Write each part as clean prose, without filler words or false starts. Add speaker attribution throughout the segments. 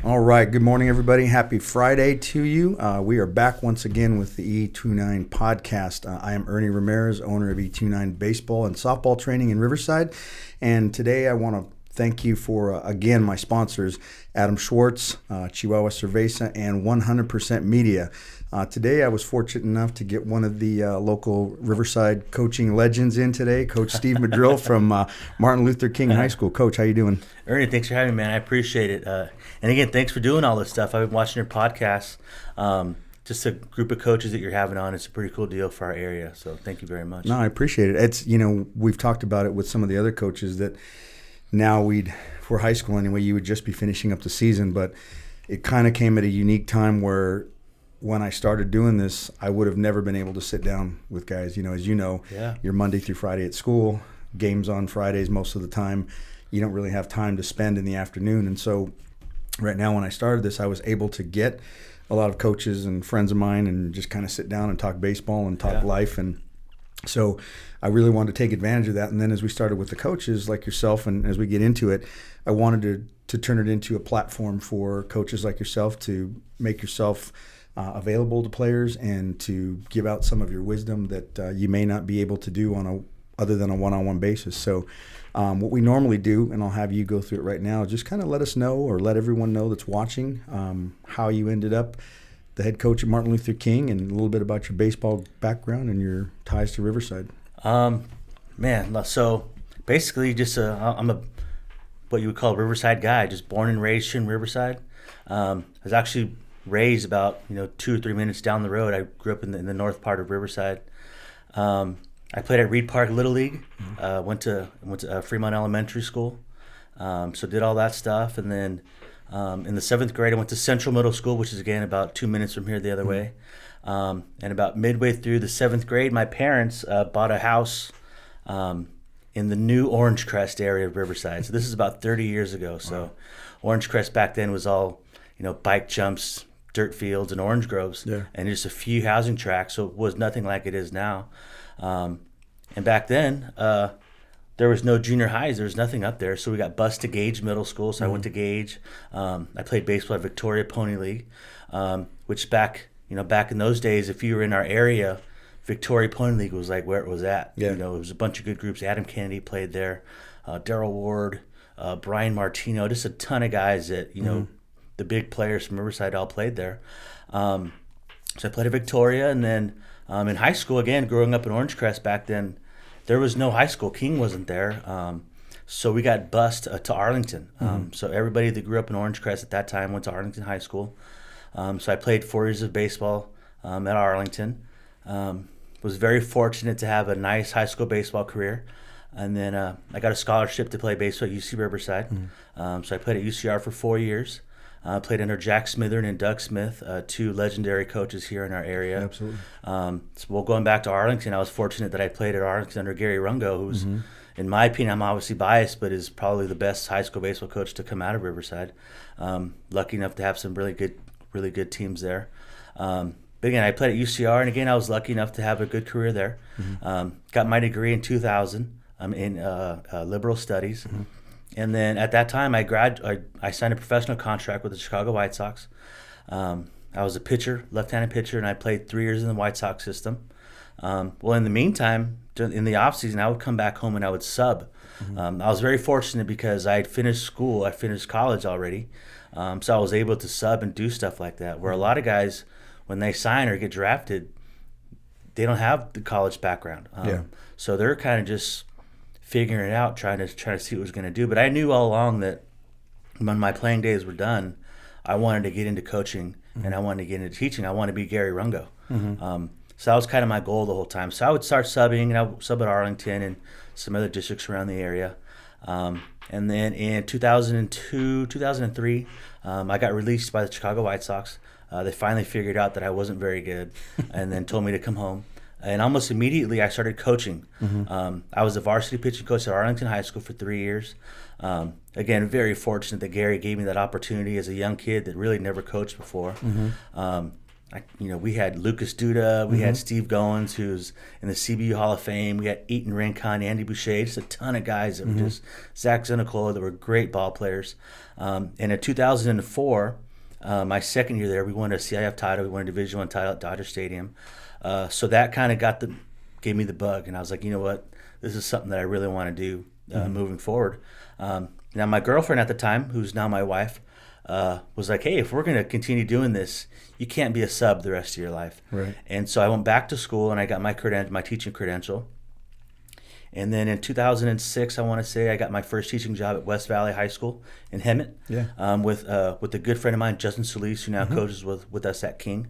Speaker 1: All right. Good morning, everybody. Happy Friday to you. We are back once again with the E29 podcast. I am Ernie Ramirez, owner of E29 Baseball and Softball Training in Riverside. And today I want to thank you for, again, my sponsors, Adam Schwartz, Chihuahua Cerveza, and 100% Media. Today I was fortunate enough to get one of the local Riverside coaching legends in today, Coach Steve Madril from Martin Luther King High School. Coach, how you doing?
Speaker 2: Ernie, thanks for having me, man. I appreciate it. And again, thanks for doing all this stuff. I've been watching your podcast. Just a group of coaches that you're having on. It's a pretty cool deal for our area. So thank you very much.
Speaker 1: No, I appreciate it. It's, we've talked about it with some of the other coaches that now for high school anyway, you would just be finishing up the season. But it kind of came at a unique time where when I started doing this, I would have never been able to sit down with guys. As you know, you're Monday through Friday at school, games on Fridays most of the time. You don't really have time to spend in the afternoon. And so right now when I started this, I was able to get a lot of coaches and friends of mine and just kind of sit down and talk baseball and talk life. And so I really wanted to take advantage of that. And then as we started with the coaches like yourself, and as we get into it, I wanted to turn it into a platform for coaches like yourself to make yourself available to players and to give out some of your wisdom that you may not be able to do other than a one-on-one basis. So what we normally do, and I'll have you go through it right now, just kind of let us know or let everyone know that's watching how you ended up the head coach of Martin Luther King and a little bit about your baseball background and your ties to Riverside.
Speaker 2: So basically just I'm a what you would call a Riverside guy, just born and raised in Riverside. I was actually raised about 2 or 3 minutes down the road. I grew up in the north part of Riverside. I played at Reed Park Little League. Went to Fremont Elementary School. So did all that stuff, and then in the 7th grade I went to Central Middle School, which is again about 2 minutes from here the other way. And about midway through the 7th grade, my parents bought a house in the new Orange Crest area of Riverside. So this is about 30 years ago. So Orange Crest back then was all bike jumps, dirt fields, and orange groves, and just a few housing tracts. So it was nothing like it is now. And back then, there was no junior highs. There was nothing up there. So we got bused to Gage Middle School. So I went to Gage. I played baseball at Victoria Pony League, which back in those days, if you were in our area, Victoria Pony League was like where it was at. It was a bunch of good groups. Adam Kennedy played there, Darrell Ward, Brian Martino, just a ton of guys that, the big players from Riverside all played there. So I played at Victoria, and then in high school, again, growing up in Orange Crest back then, there was no high school. King wasn't there. So we got bused to Arlington. So everybody that grew up in Orange Crest at that time went to Arlington High School. So I played 4 years of baseball at Arlington. Was very fortunate to have a nice high school baseball career. And then I got a scholarship to play baseball at UC Riverside. So I played at UCR for 4 years. Played under Jack Smithern and Doug Smith, 2 legendary coaches here in our area.
Speaker 1: Absolutely.
Speaker 2: Going back to Arlington, I was fortunate that I played at Arlington under Gary Rungo, who's, in my opinion, I'm obviously biased, but is probably the best high school baseball coach to come out of Riverside. Lucky enough to have some really good teams there. But again, I played at UCR, and again, I was lucky enough to have a good career there. Got my degree in 2000 in liberal studies. And then at that time, I signed a professional contract with the Chicago White Sox. I was a pitcher, left-handed pitcher, and I played 3 years in the White Sox system. In the meantime, in the off-season, I would come back home and I would sub. I was very fortunate because I had finished school. I finished college already. So I was able to sub and do stuff like that, where a lot of guys, when they sign or get drafted, they don't have the college background. So they're kind of just figuring it out, trying to see what it was going to do. But I knew all along that when my playing days were done, I wanted to get into coaching and I wanted to get into teaching. I wanted to be Gary Rungo. So that was kind of my goal the whole time. So I would start subbing, and I would sub at Arlington and some other districts around the area. And then in 2002, 2003, I got released by the Chicago White Sox. They finally figured out that I wasn't very good and then told me to come home. And almost immediately, I started coaching. I was a varsity pitching coach at Arlington High School for 3 years. Again, very fortunate that Gary gave me that opportunity as a young kid that really never coached before. we had Lucas Duda, we had Steve Goins, who's in the CBU Hall of Fame. We had Eaton Rincon, Andy Boucher, just a ton of guys that were just Zach Zunicola that were great ball players. And in 2004, my second year there, we won a CIF title. We won a Division I title at Dodger Stadium. So that kind of gave me the bug, and I was like, you know what, this is something that I really want to do moving forward. Now my girlfriend at the time, who's now my wife, was like, hey, if we're going to continue doing this, you can't be a sub the rest of your life.
Speaker 1: Right.
Speaker 2: And so I went back to school and I got my teaching credential. And then in 2006, I want to say, I got my first teaching job at West Valley High School in Hemet.
Speaker 1: Yeah.
Speaker 2: With a good friend of mine, Justin Solis, who now coaches with us at King.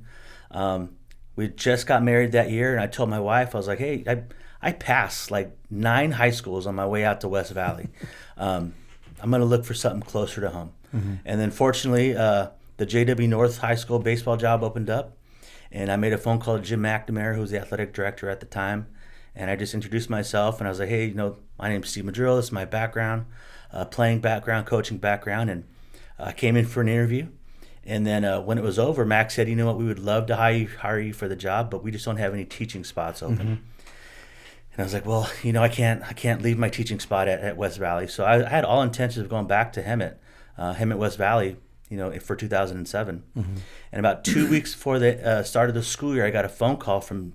Speaker 2: We just got married that year, and I told my wife, I was like, hey, I passed like 9 high schools on my way out to West Valley. I'm going to look for something closer to home. And then fortunately, the JW North High School baseball job opened up, and I made a phone call to Jim McNamara, who was the athletic director at the time, and I just introduced myself, and I was like, hey, my name's Steve Madril, this is my background, playing background, coaching background, and I came in for an interview. And then when it was over, Max said, you know what, we would love to hire you for the job, but we just don't have any teaching spots open. And I was like, well, I can't leave my teaching spot at West Valley. So I had all intentions of going back to Hemet West Valley, for 2007. And about 2 weeks before the start of the school year, I got a phone call from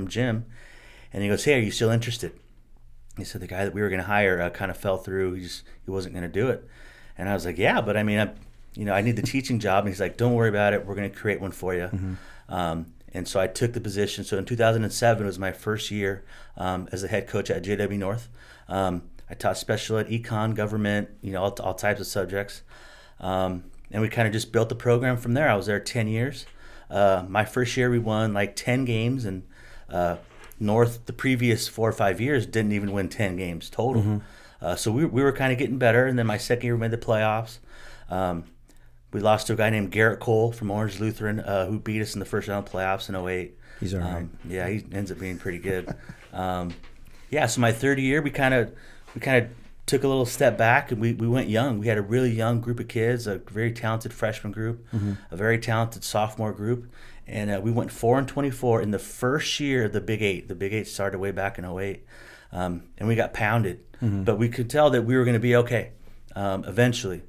Speaker 2: Jim, and he goes, hey, are you still interested? He said the guy that we were going to hire kind of fell through. He wasn't going to do it. And I was like, yeah, but I mean, I need the teaching job. And he's like, don't worry about it. We're going to create one for you. And so I took the position. So in 2007 was my first year as the head coach at JW North. I taught special ed, econ, government, all types of subjects. And we kind of just built the program from there. I was there 10 years. My first year we won like 10 games, and North the previous 4 or 5 years didn't even win 10 games total. So we were kind of getting better. And then my second year we made the playoffs. We lost to a guy named Garrett Cole from Orange Lutheran, who beat us in the first round of playoffs in 2008.
Speaker 1: He's all right.
Speaker 2: Yeah, he ends up being pretty good. So my third year, we kind of took a little step back, and we went young. We had a really young group of kids, a very talented freshman group, a very talented sophomore group, and we went 4-24 in the first year of the Big Eight. The Big Eight started way back in 2008, and we got pounded. But we could tell that we were going to be okay eventually.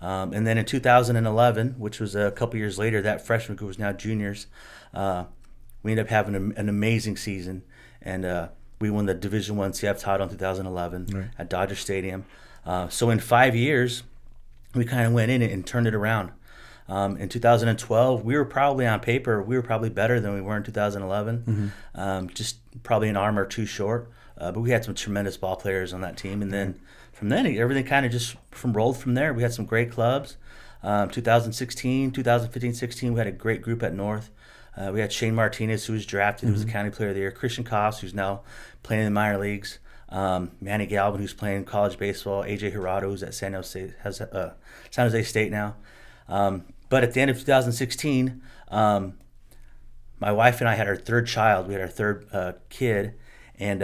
Speaker 2: And then in 2011, which was a couple years later, that freshman group was now juniors. We ended up having an amazing season, and we won the Division I CF title in 2011 at Dodger Stadium. So in 5 years, we kind of went in and turned it around. In 2012, we were probably on paper, we were probably better than we were in 2011, just probably an arm or two short. But we had some tremendous ball players on that team, and then from then everything kind of just rolled from there. We had some great clubs. 2016, 2015, 16, we had a great group at North. We had Shane Martinez, who was drafted, who was the County Player of the Year. Christian Koss, who's now playing in the minor leagues. Manny Galvin, who's playing college baseball. AJ Hirado, who's at San Jose State now. But at the end of 2016, my wife and I had our third child. We had our third kid, and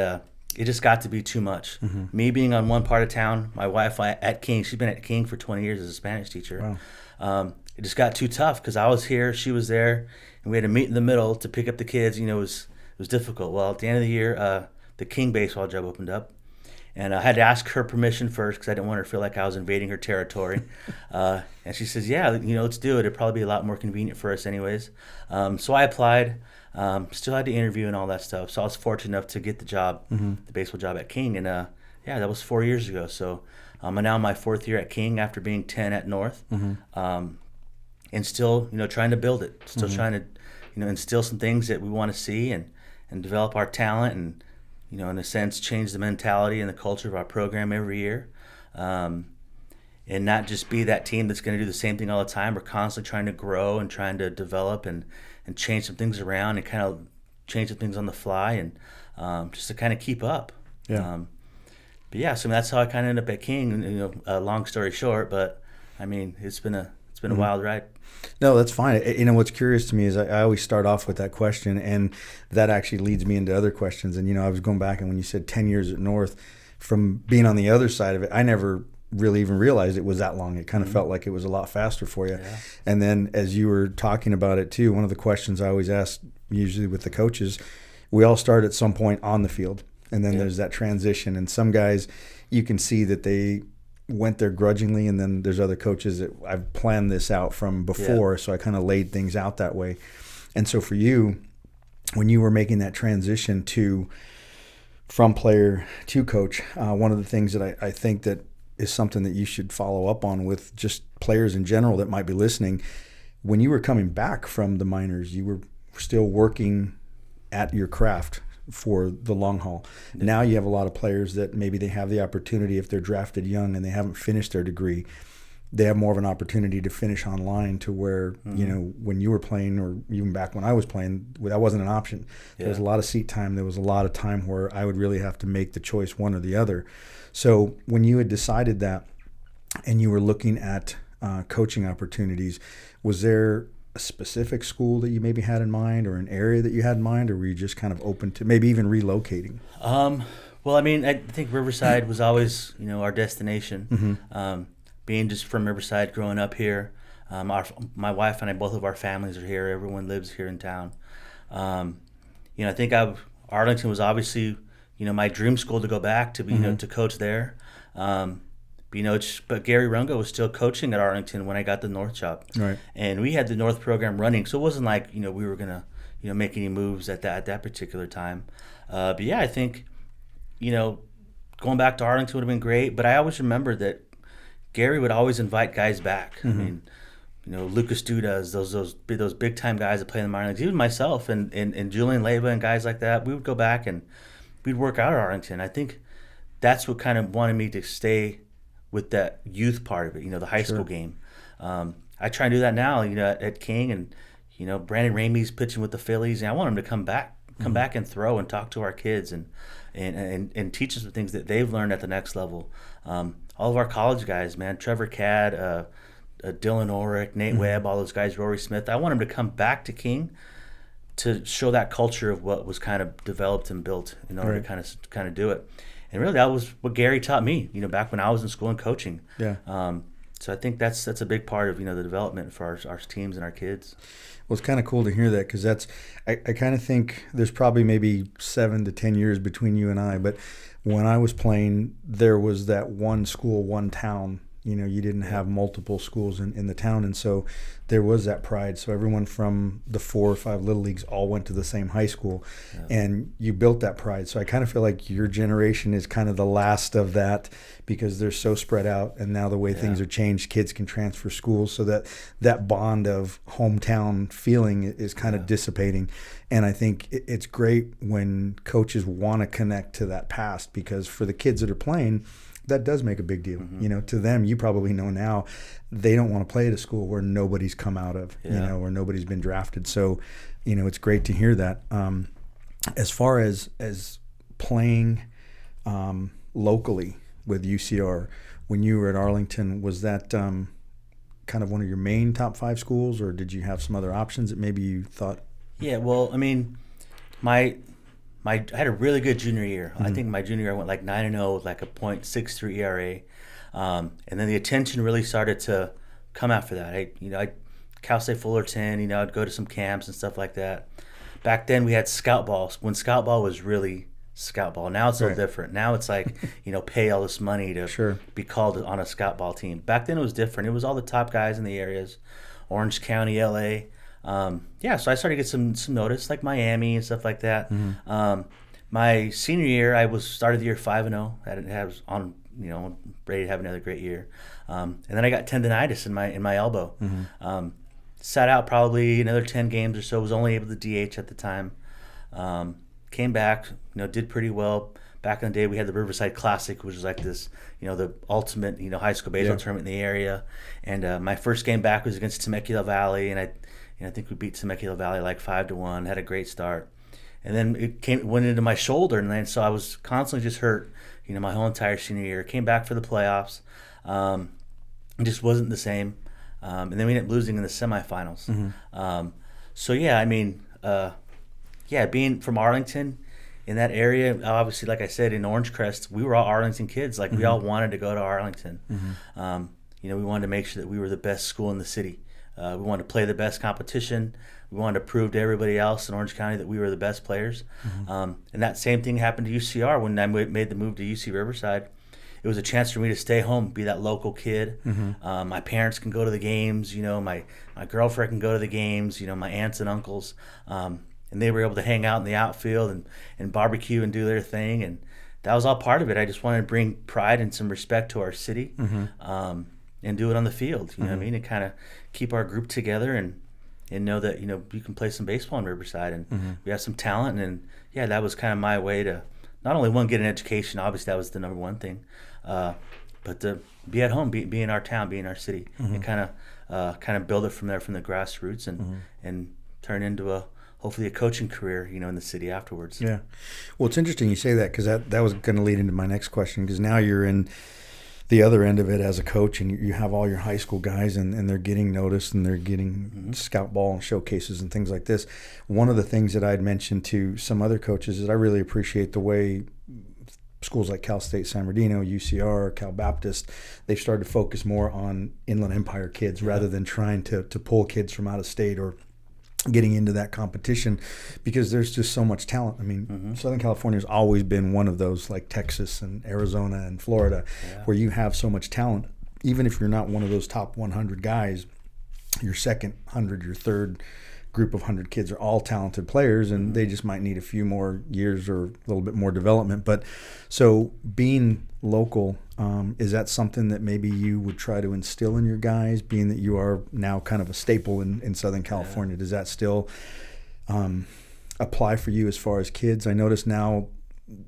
Speaker 2: it just got to be too much. Me being on one part of town, my wife at King, she's been at King for 20 years as a Spanish teacher. Wow. It just got too tough because I was here, she was there, and we had to meet in the middle to pick up the kids. It was difficult. Well, at the end of the year, the King baseball job opened up, and I had to ask her permission first because I didn't want her to feel like I was invading her territory. And she says, yeah, let's do it. It'd probably be a lot more convenient for us anyways. So I applied. Still had to interview and all that stuff. So I was fortunate enough to get the job, the baseball job at King. And that was 4 years ago. So I'm now in my fourth year at King after being 10 at North. And still, trying to build it. Still trying to, instill some things that we want to see and develop our talent and, in a sense, change the mentality and the culture of our program every year. And not just be that team that's going to do the same thing all the time. We're constantly trying to grow and trying to develop and change some things around and kind of change some things on the fly and just to kind of keep up.
Speaker 1: Yeah.
Speaker 2: But yeah, so that's how I kind of ended up at King. Long story short, but I mean, it's been a wild ride.
Speaker 1: No, that's fine. What's curious to me is I always start off with that question, and that actually leads me into other questions. And I was going back, and when you said 10 years at North, from being on the other side of it, I never really even realize it was that long. It kind of felt like it was a lot faster for you. Yeah. And then as you were talking about it too, one of the questions I always ask usually with the coaches, we all start at some point on the field, and then there's that transition. And some guys, you can see that they went there grudgingly, and then there's other coaches that I've planned this out from before, so I kind of laid things out that way. And so for you, when you were making that transition from player to coach, one of the things that I think that is something that you should follow up on with just players in general that might be listening, when you were coming back from the minors, you were still working at your craft for the long haul. Yeah. Now you have a lot of players that maybe they have the opportunity, if they're drafted young and they haven't finished their degree, they have more of an opportunity to finish online, to where, you know, when you were playing, or even back when I was playing, that wasn't an option. There was a lot of seat time. There was a lot of time where I would really have to make the choice, one or the other. So when you had decided that and you were looking at coaching opportunities, was there a specific school that you maybe had in mind, or an area that you had in mind, or were you just kind of open to maybe even relocating?
Speaker 2: Well, I mean, I think Riverside was always, you know, our destination. Being just from Riverside, growing up here, my wife and I, both of our families are here. Everyone lives here in town. You know, I think Arlington was obviously, you know, my dream school to go back to be, you know, to coach there. You know, but Gary Rungo was still coaching at Arlington when I got the North job.
Speaker 1: Right.
Speaker 2: And we had the North program running, so it wasn't like, you know, we were going to, you know, make any moves at that particular time. But yeah, I think, you know, going back to Arlington would have been great, but I always remember that Gary would always invite guys back. I mean, you know, Lucas Dudas, those big time guys that play in the minor leagues, even myself and Julian Leyva and guys like that, we would go back and we'd work out at Arlington. I think that's what kind of wanted me to stay with that youth part of it, you know, the high school game. I try and do that now, you know, at King, and, you know, Brandon Ramey's pitching with the Phillies, and I want him to come back and throw and talk to our kids and teach us the things that they've learned at the next level. All of our college guys, man, Trevor Cadd, Dylan Orrick, Nate Webb, all those guys, Rory Smith, I want him to come back to King to show that culture of what was kind of developed and built in order to kind of do it. And really, that was what Gary taught me, you know, back when I was in school and coaching. Yeah. So I think that's a big part of, you know, the development for our teams and our kids.
Speaker 1: Well, it's kind of cool to hear that, because I kind of think there's probably maybe 7 to 10 years between you and I. But when I was playing, there was that one school, one town. You know, you didn't have multiple schools in the town, and so there was that pride. So everyone from the 4 or 5 little leagues all went to the same high school, and you built that pride. So I kind of feel like your generation is kind of the last of that, because they're so spread out, and now the way things are changed, kids can transfer schools, so that bond of hometown feeling is kind of dissipating. And I think it's great when coaches want to connect to that past, because for the kids that are playing, that does make a big deal. You know, to them, you probably know now, they don't want to play at a school where nobody's come out of, you know, or nobody's been drafted. So, you know, it's great to hear that. As far as playing locally with UCR, when you were at Arlington, was that kind of one of your main top 5 schools, or did you have some other options that maybe you thought?
Speaker 2: Yeah, well, I mean, I had a really good junior year. I think my junior year I went like 9-0 with like a .63 ERA, and then the attention really started to come after that. I Cal State Fullerton, you know, I'd go to some camps and stuff like that. Back then we had scout balls, when scout ball was really scout ball. Now it's a little different. Now it's like, you know, pay all this money to be called on a scout ball team. Back then it was different. It was all the top guys in the areas, Orange County, LA. So I started to get some notice, like Miami and stuff like that. My senior year, I started the year 5-0. I was on, you know, ready to have another great year. And then I got tendonitis in my elbow. Sat out probably another 10 games or so. Was only able to DH at the time. Came back, you know, did pretty well. Back in the day, we had the Riverside Classic, which was like this, you know, the ultimate, you know, high school baseball tournament in the area. And my first game back was against Temecula Valley, and I think we beat Temecula Valley like 5-1. Had a great start, and then it went into my shoulder, and then so I was constantly just hurt, you know, my whole entire senior year. Came back for the playoffs, it just wasn't the same, and then we ended up losing in the semifinals. So yeah, I mean, being from Arlington, in that area, obviously, like I said, in Orange Crest, we were all Arlington kids. Like we all wanted to go to Arlington. We wanted to make sure that we were the best school in the city. We wanted to play the best competition. We wanted to prove to everybody else in Orange County that we were the best players. And that same thing happened to UCR when I made the move to UC Riverside. It was a chance for me to stay home, be that local kid. My parents can go to the games. My girlfriend can go to the games. My aunts and uncles. And they were able to hang out in the outfield and barbecue and do their thing. And that was all part of it. I just wanted to bring pride and some respect to our city and do it on the field, you know what I mean? And kind of keep our group together and know that, you can play some baseball in Riverside. And we have some talent. And, yeah, that was kind of my way to not only, one, get an education. Obviously, that was the number one thing. But to be at home, be in our town, be in our city, and kind of build it from there, from the grassroots, and turn into hopefully a coaching career, in the city afterwards.
Speaker 1: Yeah. Well, it's interesting you say that, because that was going to lead into my next question, because now you're in the other end of it as a coach, and you have all your high school guys, and they're getting noticed, and they're getting scout ball and showcases and things like this. One of the things that I'd mentioned to some other coaches is I really appreciate the way schools like Cal State San Bernardino, UCR, Cal Baptist, they've started to focus more on Inland Empire kids rather than trying to pull kids from out of state or getting into that competition, because there's just so much talent. I mean, Southern California has always been one of those, like Texas and Arizona and Florida, where you have so much talent. Even if you're not one of those top 100 guys, your second 100, your third group of 100 kids are all talented players, and they just might need a few more years or a little bit more development. But so being local, is that something that maybe you would try to instill in your guys, being that you are now kind of a staple in Southern California? Does that still apply for you as far as kids? I notice now,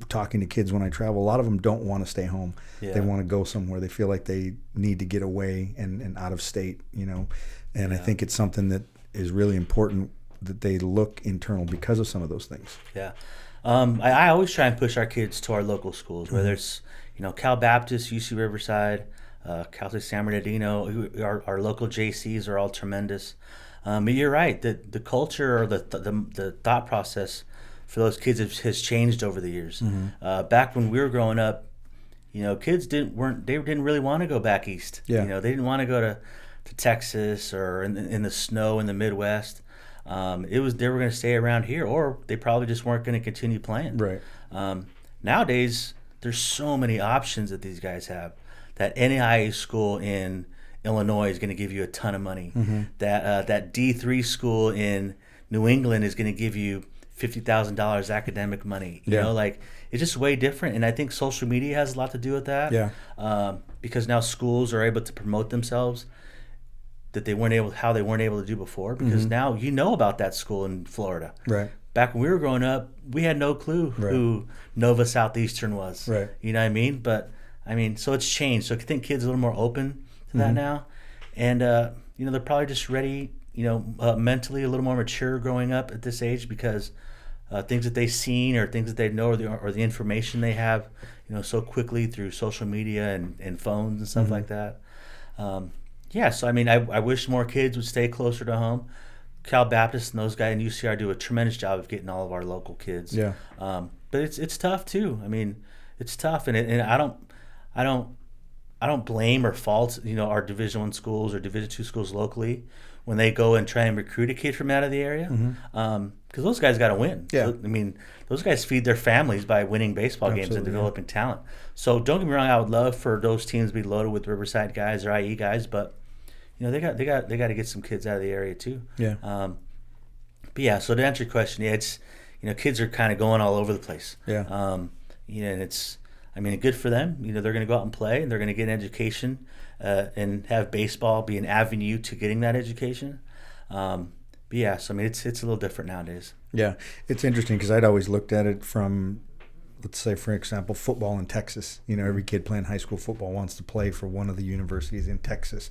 Speaker 1: talking to kids when I travel, a lot of them don't want to stay home. They want to go somewhere. They feel like they need to get away and out of state, and I think it's something that is really important, that they look internal because of some of those things.
Speaker 2: I always try and push our kids to our local schools, whether it's Cal Baptist, UC Riverside, Cal State San Bernardino. Our local JCs are all tremendous. But you're right, the culture or the thought process for those kids has changed over the years. Back when we were growing up, kids didn't really want to go back east. They didn't want to go to Texas or in the snow in the Midwest. They were going to stay around here, or they probably just weren't going to continue playing.
Speaker 1: Right.
Speaker 2: Nowadays, there's so many options that these guys have. That NAIA school in Illinois is going to give you a ton of money. That D3 school in New England is going to give you $50,000 academic money. It's just way different, and I think social media has a lot to do with that. Because now schools are able to promote themselves that they weren't able to do before, because now about that school in Florida.
Speaker 1: Right.
Speaker 2: Back when we were growing up, we had no clue who Nova Southeastern was.
Speaker 1: Right.
Speaker 2: You know what I mean? But so it's changed. So I think kids are a little more open to that now, and they're probably just ready. Mentally a little more mature growing up at this age, because things that they've seen or things that they know or the information they have, so quickly through social media and phones and stuff like that. So I wish more kids would stay closer to home. Cal Baptist and those guys in UCR do a tremendous job of getting all of our local kids. But it's tough too. It's tough, and I don't blame or fault our Division I schools or Division II schools locally when they go and try and recruit a kid from out of the area, because those guys got to win. Those guys feed their families by winning baseball games and developing talent. So don't get me wrong, I would love for those teams to be loaded with Riverside guys or IE guys, but they got to get some kids out of the area too. So to answer your question, it's kids are kind of going all over the place. And it's good for them. They're going to go out and play, and they're going to get an education, and have baseball be an avenue to getting that education. It's a little different nowadays.
Speaker 1: It's interesting, because I'd always looked at it from, let's say, for example, football in Texas. Every kid playing high school football wants to play for one of the universities in Texas.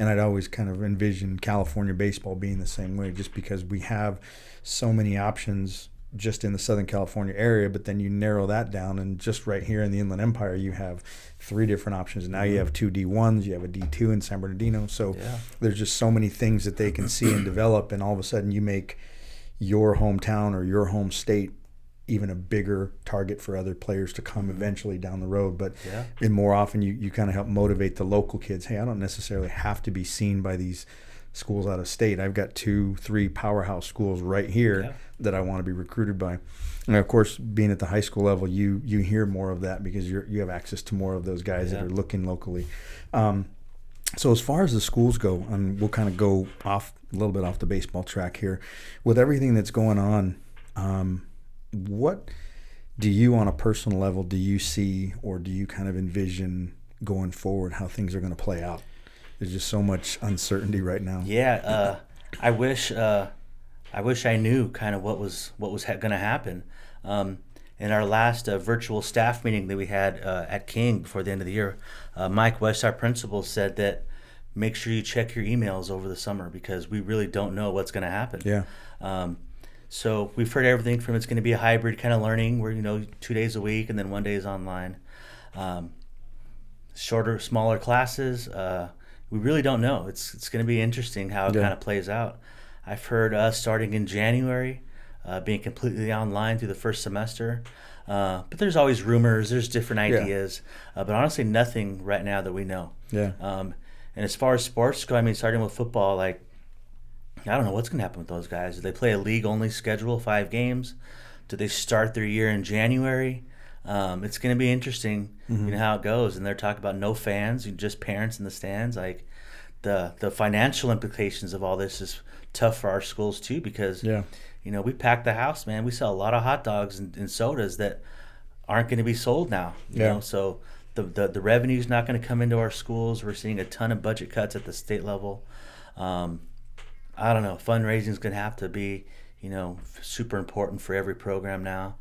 Speaker 1: And I'd always kind of envisioned California baseball being the same way, just because we have so many options just in the Southern California area, but then you narrow that down, and just right here in the Inland Empire, you have 3 different options. Now you have 2 D1s, you have a D2 in San Bernardino. So there's just so many things that they can see and develop, and all of a sudden you make your hometown or your home state even a bigger target for other players to come eventually down the road. But
Speaker 2: Yeah.
Speaker 1: and more often you kind of help motivate the local kids. Hey, I don't necessarily have to be seen by these schools out of state. I've got 2-3 powerhouse schools right here that I want to be recruited by. And of course, being at the high school level, you hear more of that because you have access to more of those guys that are looking locally. So as far as the schools go, and we'll kind of go off a little bit off the baseball track here, with everything that's going on, what do you, on a personal level, do you see, or do you kind of envision going forward how things are going to play out? There's just so much uncertainty right now.
Speaker 2: Yeah, I wish I knew kind of what was going to happen. In our last virtual staff meeting that we had at King before the end of the year, Mike West, our principal, said that make sure you check your emails over the summer because we really don't know what's going to happen.
Speaker 1: Yeah.
Speaker 2: So we've heard everything from it's going to be a hybrid kind of learning where 2 days a week and then 1 day is online. Shorter, smaller classes. We really don't know. It's going to be interesting how it kind of plays out. I've heard us starting in January, being completely online through the first semester. But there's always rumors. There's different ideas. But honestly, nothing right now that we know.
Speaker 1: Yeah.
Speaker 2: And as far as sports go, I mean, starting with football, like, I don't know what's going to happen with those guys. Do they play a league-only schedule, 5 games? Do they start their year in January? It's going to be interesting, how it goes. And they're talking about no fans, just parents in the stands. Like, the financial implications of all this is tough for our schools too because we pack the house, man. We sell a lot of hot dogs and sodas that aren't going to be sold now. You know, so the revenue's not going to come into our schools. We're seeing a ton of budget cuts at the state level. I don't know. Fundraising is going to have to be super important for every program now.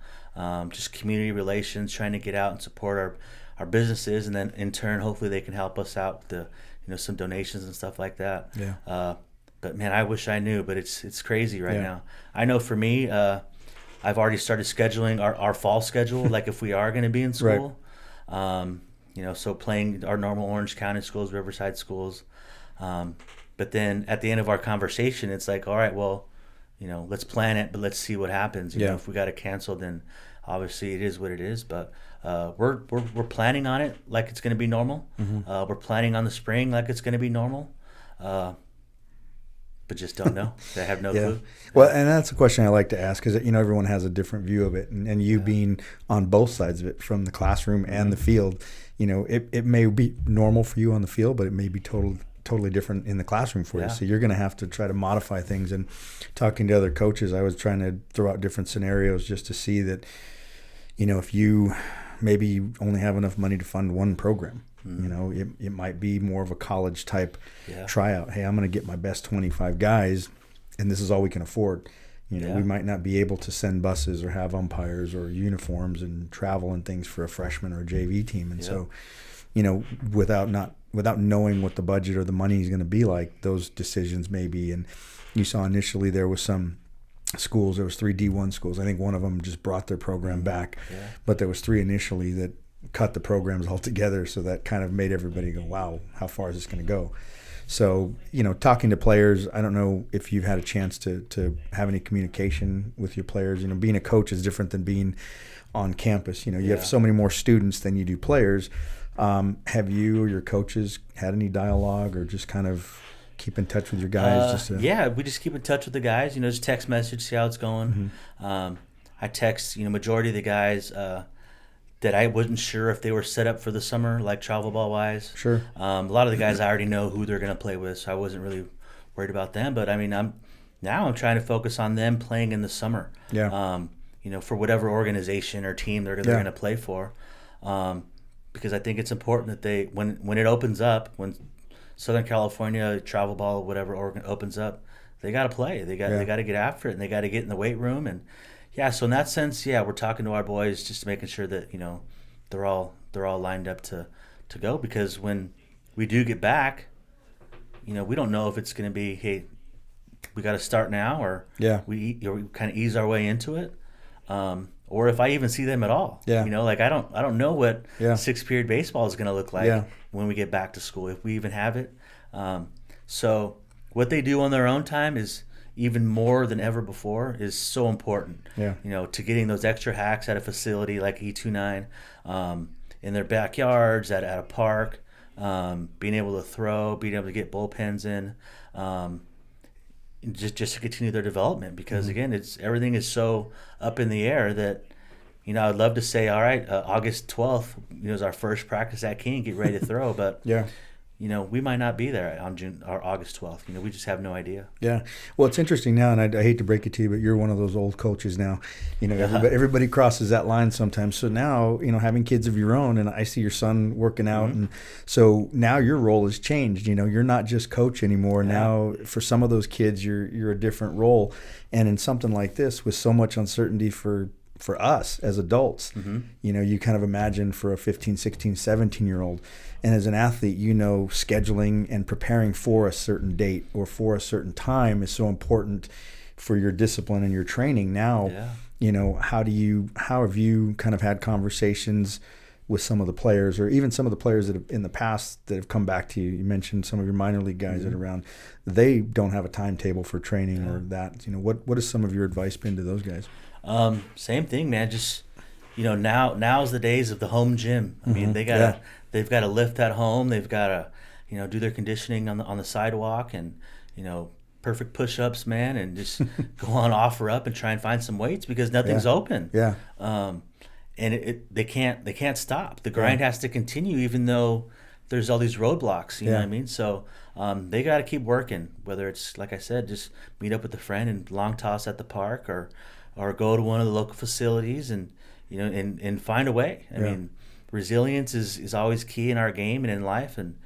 Speaker 2: Just community relations, trying to get out and support our businesses, and then in turn, hopefully they can help us out with the some donations and stuff like that.
Speaker 1: Yeah.
Speaker 2: But man, I wish I knew, but it's crazy right now. I know for me, I've already started scheduling our fall schedule, like if we are going to be in school. Right. So playing our normal Orange County schools, Riverside schools. But then at the end of our conversation, it's like, all right, well, let's plan it, but let's see what happens. If we got to cancel, then obviously it is what it is. But we're planning on it like it's going to be normal. We're planning on the spring like it's going to be normal. But just don't know. I have no clue.
Speaker 1: Well, and that's a question I like to ask because everyone has a different view of it, and you being on both sides of it, from the classroom and the field, it may be normal for you on the field, but it may be totally different in the classroom for you. So you're going to have to try to modify things. And talking to other coaches, I was trying to throw out different scenarios just to see that, if you only have enough money to fund one program. It might be more of a college type tryout. Hey, I'm going to get my best 25 guys, and this is all we can afford. We might not be able to send buses or have umpires or uniforms and travel and things for a freshman or a JV team. And so, without knowing what the budget or the money is going to be like, those decisions may be. And you saw initially there was some schools. There was 3 D1 schools. I think one of them just brought their program back, but there was 3 initially that cut the programs altogether, so that kind of made everybody go, wow, how far is this going to go? So, talking to players, I don't know if you've had a chance to have any communication with your players. Being a coach is different than being on campus. You have so many more students than you do players. Have you or your coaches had any dialogue, or just kind of keep in touch with your guys?
Speaker 2: We just keep in touch with the guys, just text message, see how it's going. I text, majority of the guys that I wasn't sure if they were set up for the summer, like travel ball wise.
Speaker 1: Sure.
Speaker 2: A lot of the guys I already know who they're going to play with, so I wasn't really worried about them. But I mean, I'm trying to focus on them playing in the summer. Yeah. For whatever organization or team they're going to play for, because I think it's important that they when it opens up, when Southern California travel ball whatever opens up, they got to play. They got to get after it, and they got to get in the weight room. And so in that sense, we're talking to our boys, just making sure that they're all lined up to go, because when we do get back, we don't know if it's going to be, hey, we got to start now, or we kind of ease our way into it, or if I even see them at all. I don't know what 6th period baseball is going to look like when we get back to school, if we even have it. So what they do on their own time is even more than ever before is so important.
Speaker 1: Yeah.
Speaker 2: To getting those extra hacks at a facility like E29, in their backyards, at a park, being able to throw, being able to get bullpens in, just to continue their development. Because again, everything is so up in the air that I'd love to say, all right, August 12th is our first practice at King, get ready to throw, but
Speaker 1: Yeah.
Speaker 2: we might not be there on June or August 12th. We just have no idea.
Speaker 1: Yeah. Well, it's interesting now, and I hate to break it to you, but you're one of those old coaches now. Everybody crosses that line sometimes. So now, having kids of your own, and I see your son working out, and so now your role has changed. You're not just coach anymore.
Speaker 2: Yeah.
Speaker 1: Now, for some of those kids, you're a different role. And in something like this, with so much uncertainty for us as adults, you kind of imagine for a 15, 16, 17-year-old. And as an athlete, scheduling and preparing for a certain date or for a certain time is so important for your discipline and your training. Now, how have you kind of had conversations with some of the players, or even some of the players that have in the past that have come back to you? You mentioned some of your minor league guys that are around. They don't have a timetable for training or that. What has some of your advice been to those guys?
Speaker 2: Same thing, man. Just now's the days of the home gym. I mean, they've got to lift at home. They've got to do their conditioning on the sidewalk, and perfect push-ups, man, and just go on offer up and try and find some weights because nothing's open.
Speaker 1: Yeah.
Speaker 2: And they can't stop. The grind has to continue even though there's all these roadblocks. You know what I mean? So they got to keep working. Whether it's, like I said, just meet up with a friend and long toss at the park, or go to one of the local facilities and and find a way. I mean, resilience is always key in our game and in life, and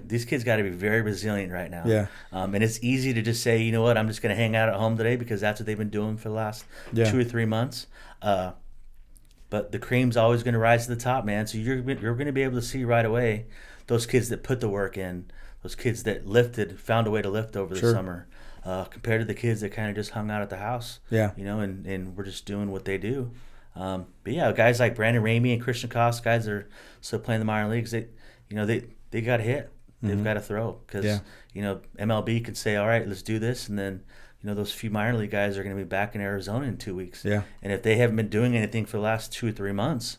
Speaker 2: these kids got to be very resilient right now.
Speaker 1: Yeah.
Speaker 2: And it's easy to just say, I'm just going to hang out at home today because that's what they've been doing for the last 2 or 3 months. But the cream's always going to rise to the top, man. So you're going to be able to see right away those kids that put the work in, those kids that found a way to lift over the summer, compared to the kids that kind of just hung out at the house. Yeah. And we're just doing what they do. But yeah, guys like Brandon Ramey and Christian Koss, guys that are still playing the minor leagues, they got to hit. They've got to throw because MLB can say, all right, let's do this, and then those few minor league guys are going to be back in Arizona in 2 weeks. Yeah. And if they haven't been doing anything for the last 2 or 3 months,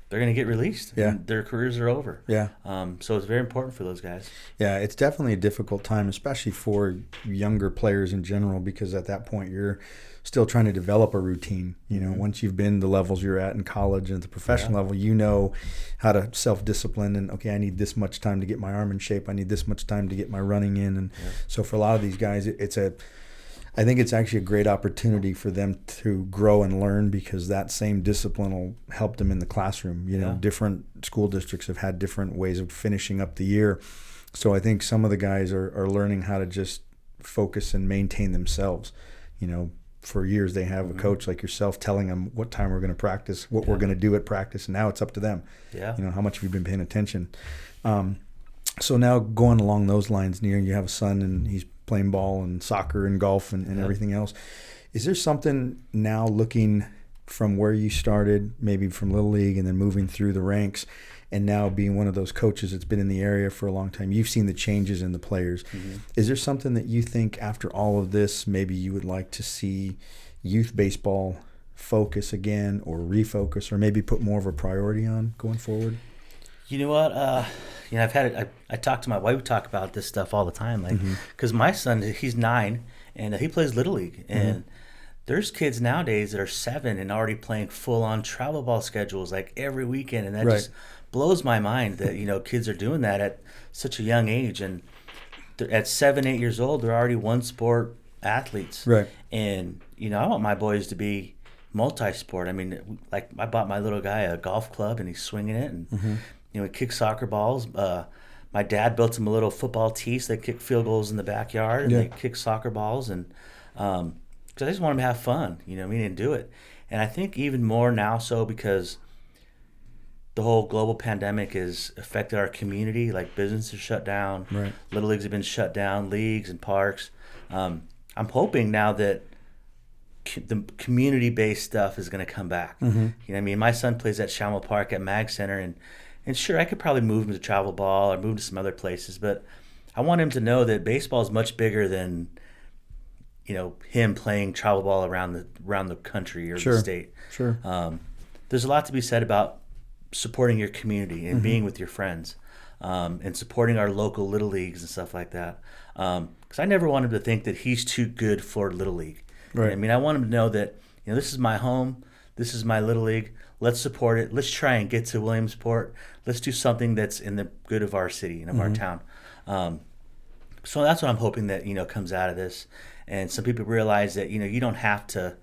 Speaker 2: they're going to get released. Yeah. And their careers are over. Yeah. So it's very important for those guys.
Speaker 1: Yeah, it's definitely a difficult time, especially for younger players in general, because at that point you're still trying to develop a routine. Once you've been the levels you're at in college and at the professional level, how to self-discipline and, okay, I need this much time to get my arm in shape. I need this much time to get my running in. And so for a lot of these guys, I think it's actually a great opportunity for them to grow and learn, because that same discipline will help them in the classroom. Different school districts have had different ways of finishing up the year. So I think some of the guys are learning how to just focus and maintain themselves. For years they have a coach like yourself telling them what time we're going to practice, what we're going to do at practice, and now it's up to them. Yeah. How much have you been paying attention? So now going along those lines, you have a son and he's playing ball and soccer and golf and everything else. Is there something now, looking from where you started, maybe from Little League and then moving through the ranks, and now being one of those coaches that's been in the area for a long time, you've seen the changes in the players. Is there something that you think after all of this, maybe you would like to see youth baseball focus again, or refocus, or maybe put more of a priority on going forward?
Speaker 2: You know what? I've had it. I talk to my wife. We talk about this stuff all the time, because my son, he's 9, and he plays Little League, and there's kids nowadays that are 7 and already playing full-on travel ball schedules like every weekend, and that just blows my mind that kids are doing that at such a young age, and at 7, 8 years old, they're already one-sport athletes. Right. And I want my boys to be multi-sport. I mean, like, I bought my little guy a golf club, and he's swinging it, and he kicks soccer balls. My dad built him a little football tee so they kick field goals in the backyard, and they kick soccer balls, and because I just want him to have fun, and do it. And I think even more now so because the whole global pandemic has affected our community. Like, businesses shut down, Little Leagues have been shut down, leagues and parks. I'm hoping now that the community-based stuff is going to come back. My son plays at Schammel Park at Mag Center, and sure, I could probably move him to travel ball or move to some other places, but I want him to know that baseball is much bigger than him playing travel ball around the country or the state.
Speaker 1: Sure.
Speaker 2: There's a lot to be said about supporting your community and being with your friends, and supporting our local little leagues and stuff like that. Because I never want him to think that he's too good for little league.
Speaker 1: Right.
Speaker 2: I mean, I want him to know that this is my home, this is my little league. Let's support it. Let's try and get to Williamsport. Let's do something that's in the good of our city and of our town. So that's what I'm hoping that comes out of this. And some people realize that you don't have to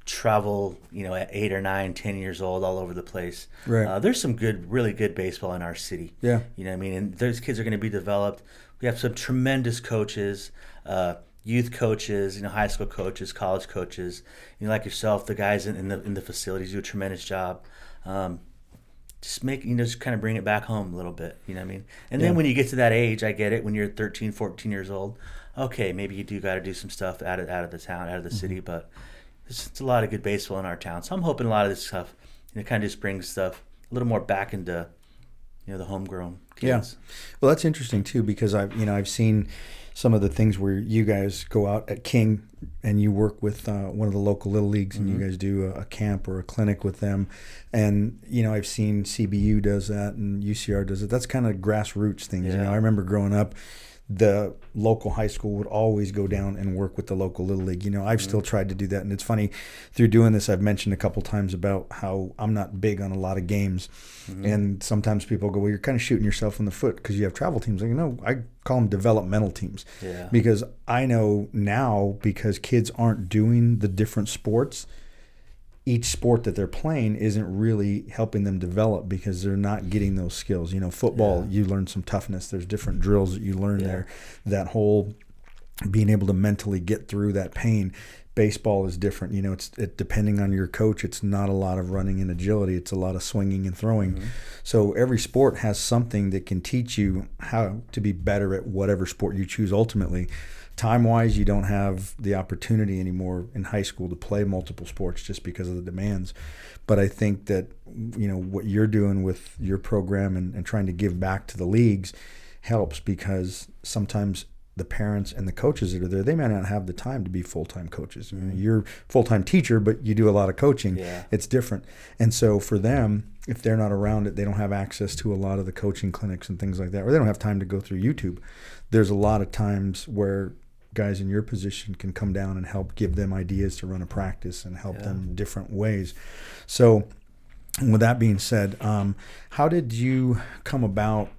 Speaker 2: travel at 8 or 9, 10 years old all over the place.
Speaker 1: Right.
Speaker 2: There's some really good baseball in our city.
Speaker 1: Yeah.
Speaker 2: You know what I mean? And those kids are going to be developed. We have some tremendous coaches, youth coaches, high school coaches, college coaches. Like yourself, the guys in the facilities do a tremendous job. Just kind of bring it back home a little bit. You know what I mean? And then when you get to that age, I get it. When you're 13, 14 years old, okay, maybe you do got to do some stuff out of the town, out of the city, but it's a lot of good baseball in our town. So I'm hoping a lot of this stuff, kind of just brings stuff a little more back into, the homegrown kids.
Speaker 1: Yeah. Well, that's interesting too, because I've seen some of the things where you guys go out at King and you work with one of the local little leagues, and you guys do a camp or a clinic with them. And I've seen CBU does that and UCR does it. That's kind of grassroots things.
Speaker 2: Yeah.
Speaker 1: I remember growing up, the local high school would always go down and work with the local little league. I've still tried to do that, and it's funny, through doing this, I've mentioned a couple times about how I'm not big on a lot of games, and sometimes people go, well, you're kind of shooting yourself in the foot because you have travel teams. I call them developmental teams, because I know now, because kids aren't doing the different sports, each sport that they're playing isn't really helping them develop because they're not getting those skills. Football, you learn some toughness. There's different drills that you learn there. That whole being able to mentally get through that pain. Baseball is different. It's depending on your coach, it's not a lot of running and agility. It's a lot of swinging and throwing. So every sport has something that can teach you how to be better at whatever sport you choose ultimately. Time-wise, you don't have the opportunity anymore in high school to play multiple sports just because of the demands. But I think that, what you're doing with your program and trying to give back to the leagues helps, because sometimes the parents and the coaches that are there, they may not have the time to be full-time coaches. You're a full-time teacher, but you do a lot of coaching. It's different. And so for them, if they're not around it, they don't have access to a lot of the coaching clinics and things like that, or they don't have time to go through YouTube. There's a lot of times where guys in your position can come down and help give them ideas to run a practice and help them different ways. So with that being said, how did you come about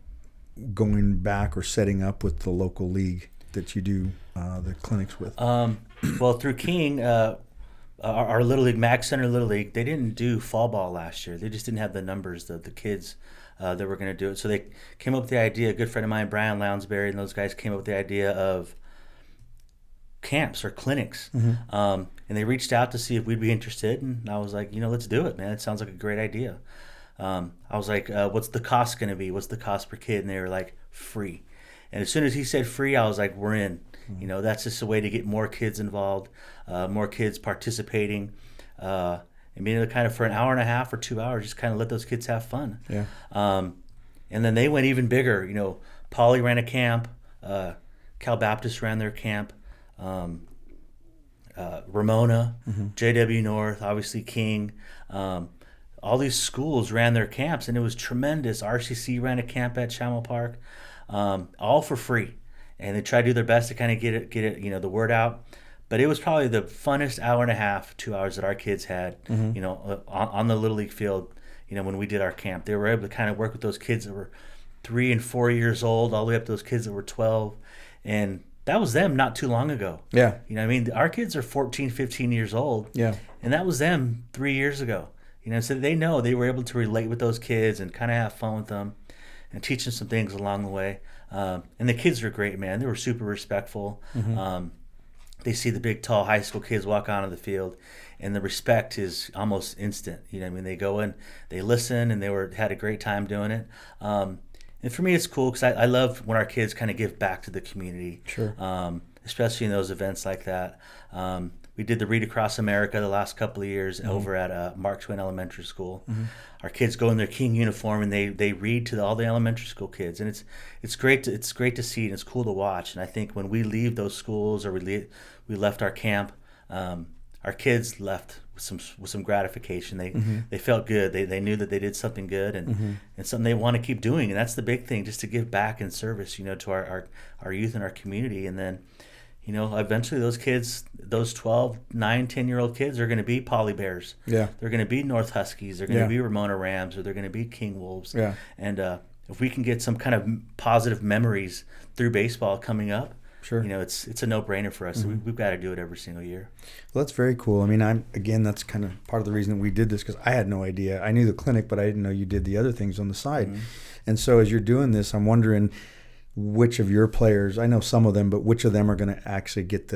Speaker 1: going back or setting up with the local league that you do the clinics with?
Speaker 2: Well, through King, our Little League, Mag Center Little League, they didn't do fall ball last year. They just didn't have the numbers, the kids that were going to do it. So they came up with the idea, a good friend of mine, Brian Lounsbury, and those guys came up with the idea of camps or clinics. And they reached out to see if we'd be interested, and I was like, let's do it, man. It sounds like a great idea. I was like, what's the cost going to be? What's the cost per kid? And they were like, free. And as soon as he said free, I was like, we're in. That's just a way to get more kids involved, more kids participating, and being able to kind of, for an hour and a half or 2 hours, just kind of let those kids have fun. And then they went even bigger. Poly ran a camp, Cal Baptist ran their camp, Ramona, JW North, obviously King, all these schools ran their camps, and it was tremendous. RCC ran a camp at Chamel Park, all for free, and they tried to do their best to kind of get it, the word out. But it was probably the funnest hour and a half, 2 hours that our kids had, on the Little League field. When we did our camp, they were able to kind of work with those kids that were 3 and 4 years old, all the way up to those kids that were 12, and that was them not too long ago. Our kids are 14, 15 years old. And that was them 3 years ago. So they know they were able to relate with those kids and kind of have fun with them and teach them some things along the way. And the kids were great, man. They were super respectful. They see the big, tall high school kids walk onto the field, and the respect is almost instant. They go in, they listen, and had a great time doing it. And for me, it's cool because I love when our kids kind of give back to the community, especially in those events like that. we did the Read Across America the last couple of years over at Mark Twain Elementary School. Our kids go in their King uniform and they read to all the elementary school kids, and it's great to see, and it's cool to watch. And I think when we leave those schools, or we left our camp, our kids left with some gratification. They felt good. They knew that they did something good, and something they want to keep doing. And that's the big thing, just to give back in service, to our youth and our community. And then, eventually those kids, those 12, 9, 10-year-old kids are going to be Poly Bears.
Speaker 1: Yeah.
Speaker 2: They're going to be North Huskies. They're going to be Ramona Rams, or they're going to be King Wolves. Yeah. And if we can get some kind of positive memories through baseball coming up, sure, it's a no-brainer for us. So we've got to do it every single year.
Speaker 1: Well, that's very cool. I mean, that's kind of part of the reason that we did this, because I had no idea. I knew the clinic, but I didn't know you did the other things on the side. And so as you're doing this, I'm wondering which of your players, I know some of them, but which of them are going to actually get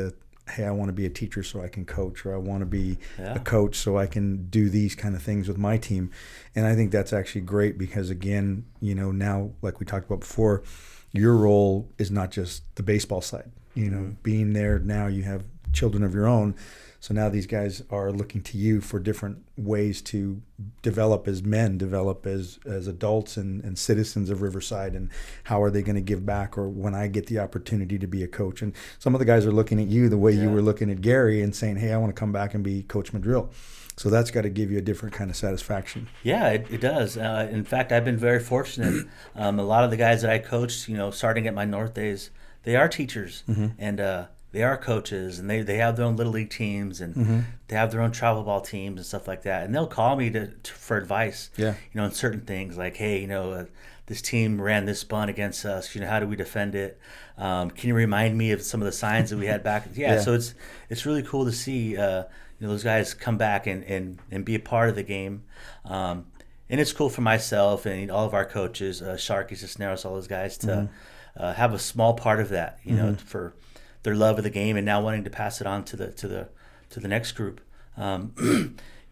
Speaker 1: hey, I want to be a teacher so I can coach, or I want to be a coach so I can do these kind of things with my team. And I think that's actually great, because again, now, like we talked about before, your role is not just the baseball side. Being there now, you have children of your own. So now these guys are looking to you for different ways to develop as men, develop as adults and citizens of Riverside, and how are they going to give back, or when I get the opportunity to be a coach. And some of the guys are looking at you the way you were looking at Gary and saying, hey, I want to come back and be Coach Madril. So that's got to give you a different kind of satisfaction.
Speaker 2: Yeah, it does. In fact, I've been very fortunate. A lot of the guys that I coached, starting at my North days, they are teachers, and they are coaches, and they have their own little league teams, and they have their own travel ball teams and stuff like that. And they'll call me for advice, in certain things, like, hey, this team ran this bunt against us. How do we defend it? Can you remind me of some of the signs that we had back? So it's really cool to see those guys come back and be a part of the game. And it's cool for myself and all of our coaches, Sharky, Cisneros, all those guys, to have a small part of that, for their love of the game, and now wanting to pass it on to the next group. But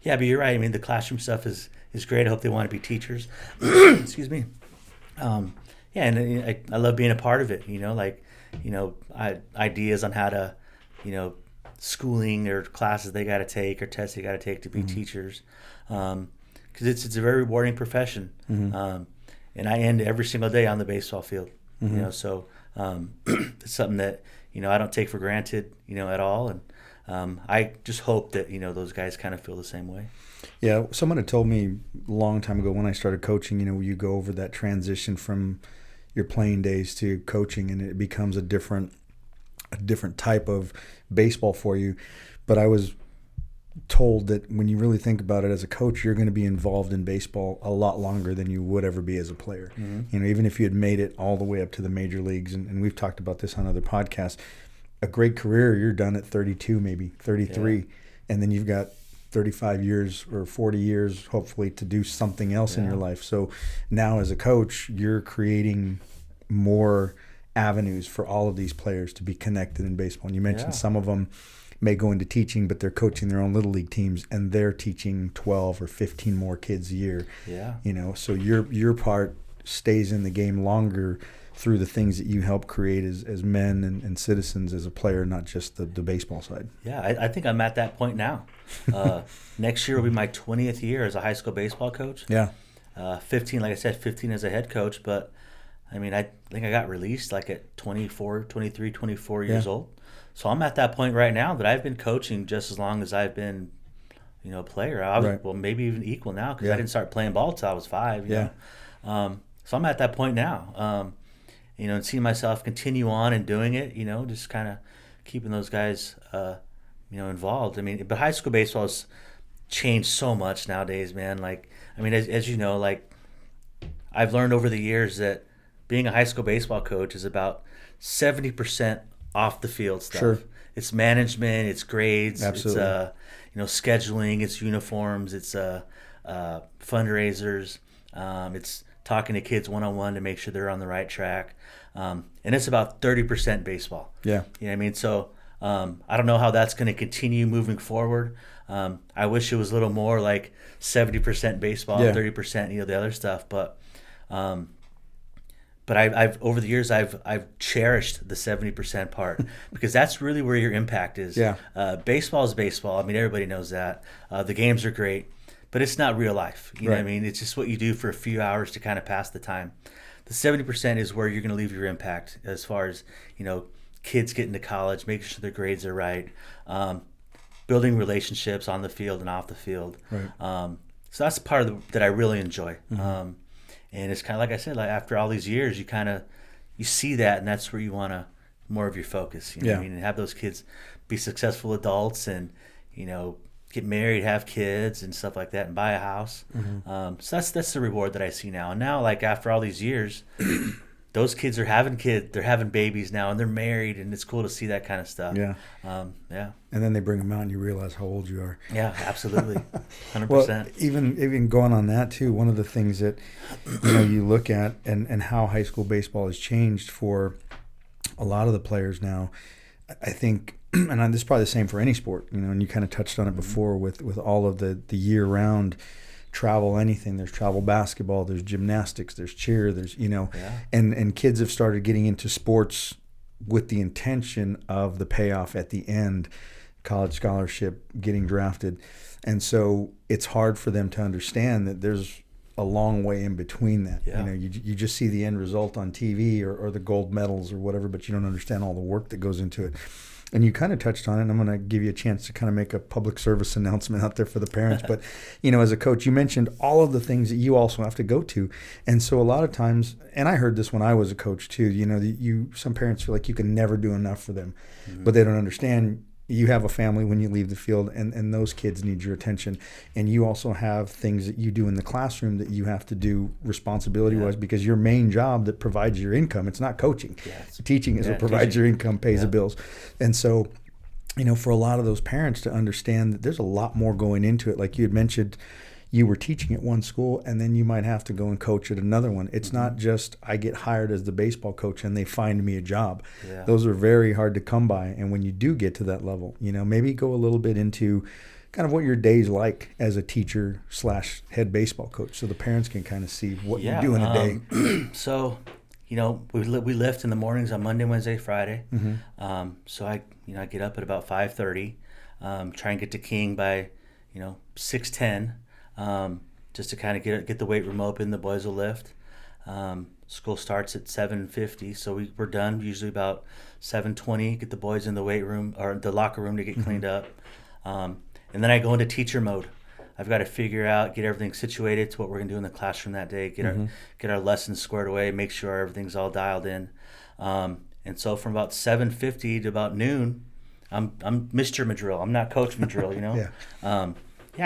Speaker 2: you're right. I mean, the classroom stuff is great. I hope they want to be teachers. Excuse me. And I love being a part of it. Ideas on how to, schooling or classes they got to take or tests they got to take to be teachers, because it's a very rewarding profession. And I end every single day on the baseball field. So it's something that I don't take for granted, at all. And I just hope that those guys kind of feel the same way.
Speaker 1: Yeah, someone had told me a long time ago when I started coaching, you go over that transition from your playing days to coaching, and it becomes a different type of baseball for you. But I was told that when you really think about it as a coach, you're going to be involved in baseball a lot longer than you would ever be as a player. Even if you had made it all the way up to the major leagues, and we've talked about this on other podcasts, a great career, you're done at 32, maybe 33, and then you've got 35 years or 40 years, hopefully, to do something else in your life. So now as a coach, you're creating more avenues for all of these players to be connected in baseball. And you mentioned some of them may go into teaching, but they're coaching their own little league teams, and they're teaching 12 or 15 more kids a year. So your part stays in the game longer through the things that you help create as men and citizens as a player, not just the baseball side.
Speaker 2: I think I'm at that point now. Next year will be my 20th year as a high school baseball coach. 15, like I said, 15 as a head coach, but I mean, I think I got released like at 24 years old. So I'm at that point right now that I've been coaching just as long as I've been, a player. Well, maybe even equal now, because I didn't start playing ball until I was 5. So I'm at that point now, and seeing myself continue on and doing it, just kind of keeping those guys, involved. I mean, but high school baseball has changed so much nowadays, man. Like, I mean, as you know, like, I've learned over the years that being a high school baseball coach is about 70% off the field stuff. It's management, it's grades,
Speaker 1: Absolutely.
Speaker 2: It's scheduling, it's uniforms, it's fundraisers, it's talking to kids one-on-one to make sure they're on the right track, and it's about 30% baseball. You know what I mean? So I don't know how that's going to continue moving forward. I wish it was a little more like 70% baseball, 30% the other stuff, but but I've over the years I've cherished the 70% part because that's really where your impact is.
Speaker 1: Yeah.
Speaker 2: Baseball is baseball. I mean, everybody knows that. The games are great, but it's not real life. You know what I mean? It's just what you do for a few hours to kind of pass the time. The 70% is where you're going to leave your impact as far as, kids getting to college, making sure their grades are right, building relationships on the field and off the field.
Speaker 1: Right.
Speaker 2: So that's the part that I really enjoy. And it's kind of like I said, like after all these years, you see that, and that's where you want to more of your focus. You know what I mean? And have those kids be successful adults, and get married, have kids, and stuff like that, and buy a house. So that's the reward that I see now. And now, like after all these years, those kids are having kids, they're having babies now, and they're married, and it's cool to see that kind of stuff.
Speaker 1: Yeah.
Speaker 2: Yeah.
Speaker 1: And then they bring them out, and you realize how old you are.
Speaker 2: Yeah, absolutely, 100%.
Speaker 1: Well, even going on that too, one of the things that you look at and how high school baseball has changed for a lot of the players now, I think, and this is probably the same for any sport, and you kind of touched on it before with all of the year-round travel, anything. There's travel basketball, there's gymnastics, there's cheer, there's and kids have started getting into sports with the intention of the payoff at the end, college scholarship, getting drafted. And so it's hard for them to understand that there's a long way in between that. You just see the end result on TV or the gold medals or whatever, but you don't understand all the work that goes into it. And you kind of touched on it, and I'm going to give you a chance to kind of make a public service announcement out there for the parents. But, as a coach, you mentioned all of the things that you also have to go to. And so a lot of times, and I heard this when I was a coach too, some parents feel like you can never do enough for them, but they don't understand you have a family when you leave the field, and those kids need your attention. And you also have things that you do in the classroom that you have to do responsibility-wise, because your main job that provides your income, it's not coaching. Teaching is what provides your income, pays the bills. And so, for a lot of those parents to understand that there's a lot more going into it. Like you had mentioned, you were teaching at one school, and then you might have to go and coach at another one. It's not just I get hired as the baseball coach and they find me a job. Those are very hard to come by. And when you do get to that level, maybe go a little bit into kind of what your day's like as a teacher / head baseball coach, so the parents can kind of see what you do in a day.
Speaker 2: So, we lift in the mornings on Monday, Wednesday, Friday. So I get up at about 5:30, try and get to King by 6:10. Just to kind of get the weight room open. The boys will lift. School starts at 7:50, so we're done usually about 7:20. Get the boys in the weight room or the locker room to get cleaned up, and then I go into teacher mode. I've got to figure out, get everything situated to what we're gonna do in the classroom that day. Get our lessons squared away. Make sure everything's all dialed in. And so from about 7:50 to about noon, I'm Mr. Madril. I'm not Coach Madril.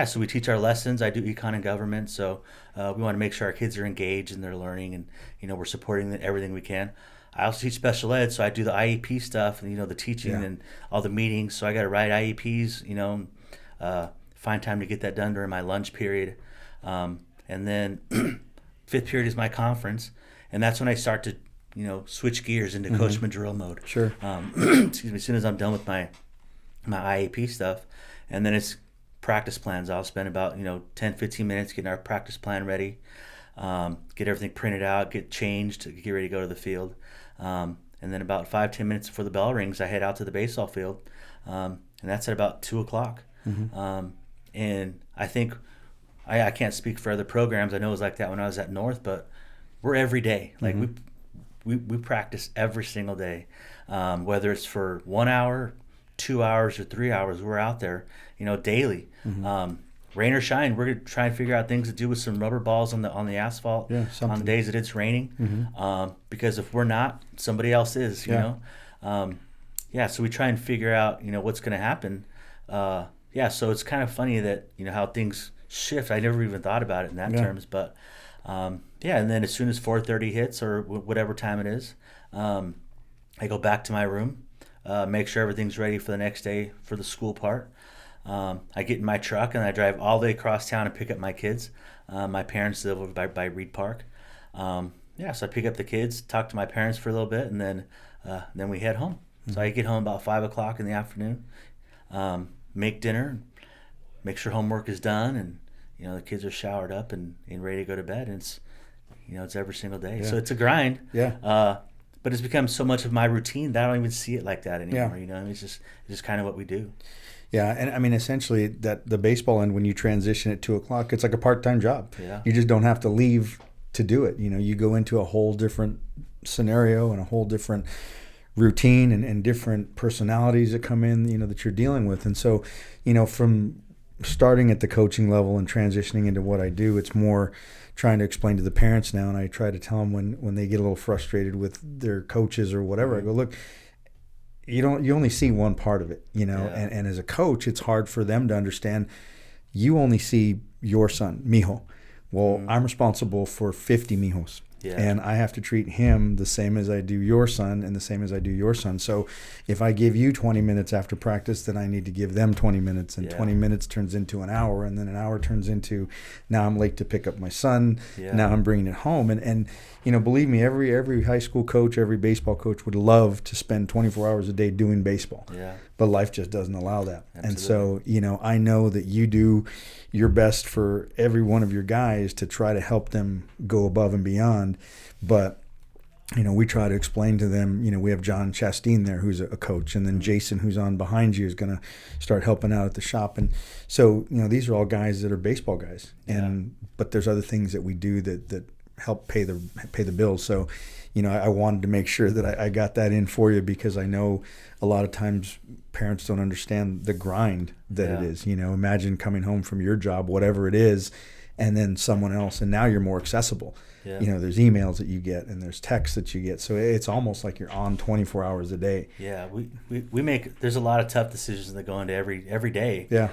Speaker 2: So we teach our lessons. I do econ and government, so we want to make sure our kids are engaged and they're learning, and we're supporting everything we can. I also teach special ed, so I do the IEP stuff and the teaching and all the meetings. So I got to write IEPs, find time to get that done during my lunch period, and then fifth period is my conference, and that's when I start to switch gears into Coach Madril mode.
Speaker 1: Sure.
Speaker 2: Excuse me. As soon as I'm done with my IEP stuff, and then it's practice plans. I'll spend about 10-15 minutes getting our practice plan ready, get everything printed out, get changed, get ready to go to the field, and then about 5-10 minutes before the bell rings, I head out to the baseball field, and that's at about 2:00. And I think I can't speak for other programs. I know it was like that when I was at North, but we're every day. Like we practice every single day, whether it's for 1 hour, 2 hours, or 3 hours. We're out there daily. Rain or shine, we're gonna try and figure out things to do with some rubber balls on the asphalt on the days that it's raining. Because if we're not, somebody else is. So we try and figure out what's going to happen. So it's kind of funny that how things shift. I never even thought about it in that terms, but and then as soon as 4:30 hits or whatever time it is, I go back to my room, make sure everything's ready for the next day for the school part. I get in my truck and I drive all the way across town and pick up my kids. My parents live over by Reed Park. So I pick up the kids, talk to my parents for a little bit, and then we head home. So I get home about 5:00 in the afternoon, make dinner, make sure homework is done, and the kids are showered up and ready to go to bed. And It's every single day.
Speaker 1: Yeah.
Speaker 2: So it's a grind.
Speaker 1: Yeah.
Speaker 2: But it's become so much of my routine that I don't even see it like that anymore.
Speaker 1: Yeah.
Speaker 2: It's just kind of what we do.
Speaker 1: Yeah, and I mean, essentially, that the baseball end, when you transition at 2:00, it's like a part-time job.
Speaker 2: Yeah.
Speaker 1: You just don't have to leave to do it. You go into a whole different scenario and a whole different routine and different personalities that come in, that you're dealing with. And so, from starting at the coaching level and transitioning into what I do, it's more trying to explain to the parents now. And I try to tell them when they get a little frustrated with their coaches or whatever, I go, look, you only see one part of it, and as a coach, it's hard for them to understand. You only see your son, mijo. Well, I'm responsible for 50 mijos. Yeah. And I have to treat him the same as I do your son and the same as I do your son. So if I give you 20 minutes after practice, then I need to give them 20 minutes. And 20 minutes turns into an hour. And then an hour turns into, now I'm late to pick up my son. Yeah. Now I'm bringing it home. And believe me, every high school coach, every baseball coach would love to spend 24 hours a day doing baseball. Yeah. But life just doesn't allow that. Absolutely. And so, I know that you do your best for every one of your guys to try to help them go above and beyond. But, we try to explain to them, we have John Chastain there, who's a coach, and then Jason, who's on behind you, is going to start helping out at the shop. And so, these are all guys that are baseball guys. But there's other things that we do that help pay the bills. So, I wanted to make sure that I got that in for you, because I know a lot of times parents don't understand the grind that it is. Imagine coming home from your job, whatever it is, and then someone else, and now you're more accessible. Yeah. There's emails that you get and there's texts that you get. So it's almost like you're on 24 hours a day.
Speaker 2: Yeah, we make, there's a lot of tough decisions that go into every day. Yeah.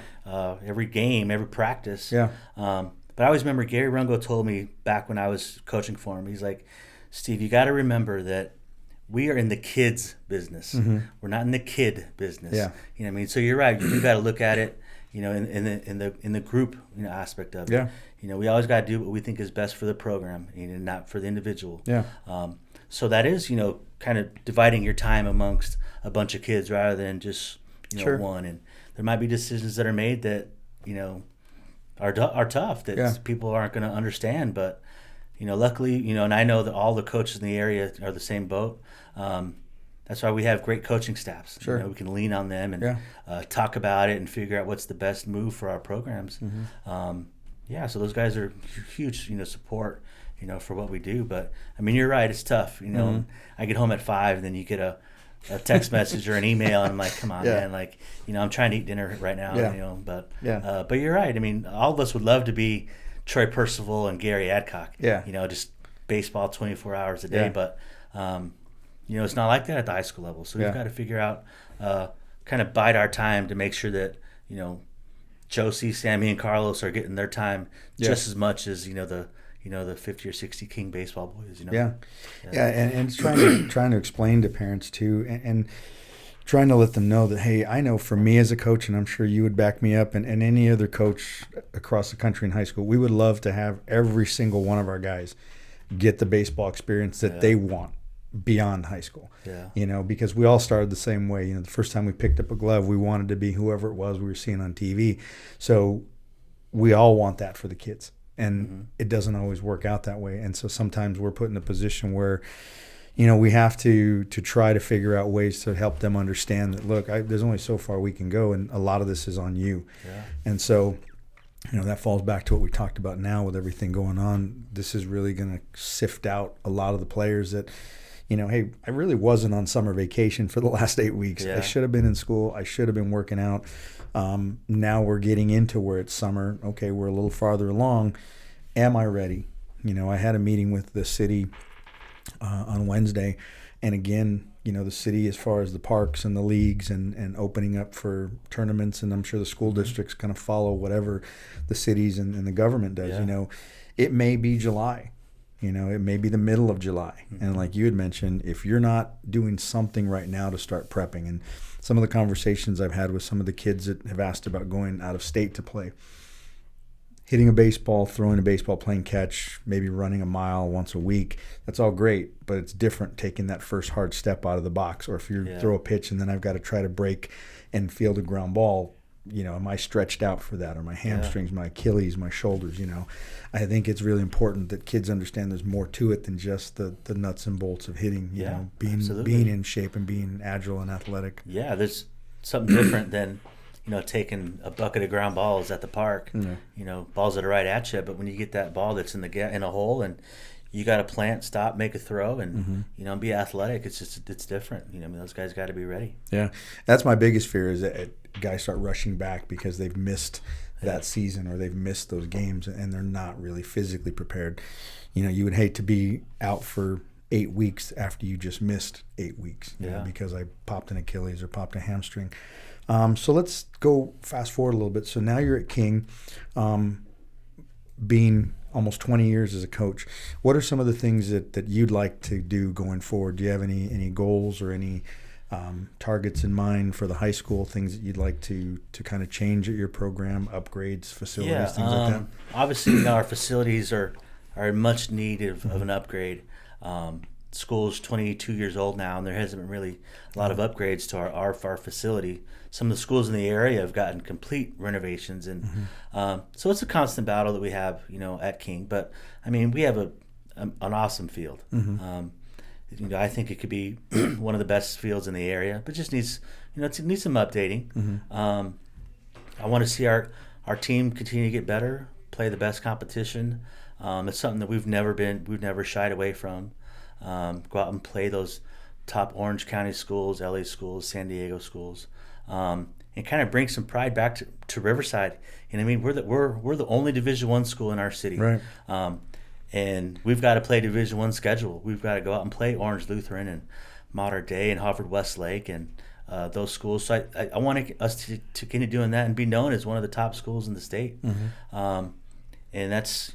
Speaker 2: Every game, every practice. Yeah. But I always remember Gary Rungo told me back when I was coaching for him, he's like, Steve, you got to remember that we are in the kids business. Mm-hmm. We're not in the kid business. Yeah. You know what I mean? So you're right. You got to look at it, in the group aspect of it. Yeah. We always got to do what we think is best for the program, not for the individual. Yeah. So that is, kind of dividing your time amongst a bunch of kids rather than just, sure. one. And there might be decisions that are made that, are tough that people aren't going to understand. But, luckily, and I know that all the coaches in the area are the same boat. That's why we have great coaching staffs. Sure. We can lean on them and talk about it and figure out what's the best move for our programs. Mm-hmm. So those guys are huge, support, for what we do. But, I mean, you're right. It's tough. Mm-hmm. I get home at 5 and then you get a text message or an email and I'm like, come on, man. Like, I'm trying to eat dinner right now, but you're right. I mean, all of us would love to be Troy Percival and Gary Adcock. Yeah. Just baseball 24 hours a day. Yeah. But, it's not like that at the high school level. So we've got to figure out, kind of bide our time to make sure that, Josie, Sammy, and Carlos are getting their time just as much as, the 50 or 60 King baseball boys, Yeah.
Speaker 1: And it's trying to explain to parents too, and trying to let them know that, hey, I know for me as a coach, and I'm sure you would back me up, and any other coach across the country in high school, we would love to have every single one of our guys get the baseball experience that they want beyond high school. Yeah. Because we all started the same way. The first time we picked up a glove, we wanted to be whoever it was we were seeing on TV. So we all want that for the kids. And it doesn't always work out that way. And so sometimes we're put in a position where, we have to try to figure out ways to help them understand that, look, there's only so far we can go, and a lot of this is on you. Yeah. And so, that falls back to what we talked about now with everything going on. This is really going to sift out a lot of the players that, hey, I really wasn't on summer vacation for the last 8 weeks. Yeah. I should have been in school. I should have been working out. Now we're getting into where it's summer. Okay, we're a little farther along. Am I ready? I had a meeting with the city on Wednesday. And again, the city, as far as the parks and the leagues and opening up for tournaments, and I'm sure the school districts kind of follow whatever the cities and the government does. Yeah. It may be July. It may be the middle of July. Mm-hmm. And like you had mentioned, if you're not doing something right now to start prepping, and some of the conversations I've had with some of the kids that have asked about going out of state to play, hitting a baseball, throwing a baseball, playing catch, maybe running a mile once a week, that's all great, but it's different taking that first hard step out of the box. Or if you throw a pitch and then I've got to try to break and field a ground ball, am I stretched out for that? Or my hamstrings, my Achilles, my shoulders, I think it's really important that kids understand there's more to it than just the nuts and bolts of hitting, being in shape and being agile and athletic.
Speaker 2: Yeah, there's something different than, taking a bucket of ground balls at the park, balls that are right at you. But when you get that ball that's in a hole and you got to plant, stop, make a throw, and be athletic. It's different. Those guys got to be ready.
Speaker 1: Yeah, that's my biggest fear is that guys start rushing back because they've missed that season or they've missed those games and they're not really physically prepared. You would hate to be out for 8 weeks after you just missed 8 weeks, because I popped an Achilles or popped a hamstring. So let's go fast forward a little bit. So now you're at King, being almost 20 years as a coach. What are some of the things that you'd like to do going forward? Do you have any goals or any targets in mind for the high school, things that you'd like to kind of change at your program, upgrades, facilities, things like that?
Speaker 2: Obviously, our facilities are in much need of an upgrade. School's 22 years old now, and there hasn't been really a lot of upgrades to our facility. Some of the schools in the area have gotten complete renovations, and so it's a constant battle that we have, at King. But we have an awesome field. I think it could be one of the best fields in the area, but just needs, it needs some updating. I want to see our team continue to get better, play the best competition. It's something that we've never shied away from. Go out and play those top Orange County schools, LA schools, San Diego schools, and kind of bring some pride back to Riverside. We're the only Division I school in our city,
Speaker 1: right?
Speaker 2: And we've got to play Division I schedule. We've got to go out and play Orange Lutheran and Mater Dei and Harvard Westlake and those schools. So I want us to continue doing that and be known as one of the top schools in the state. And that's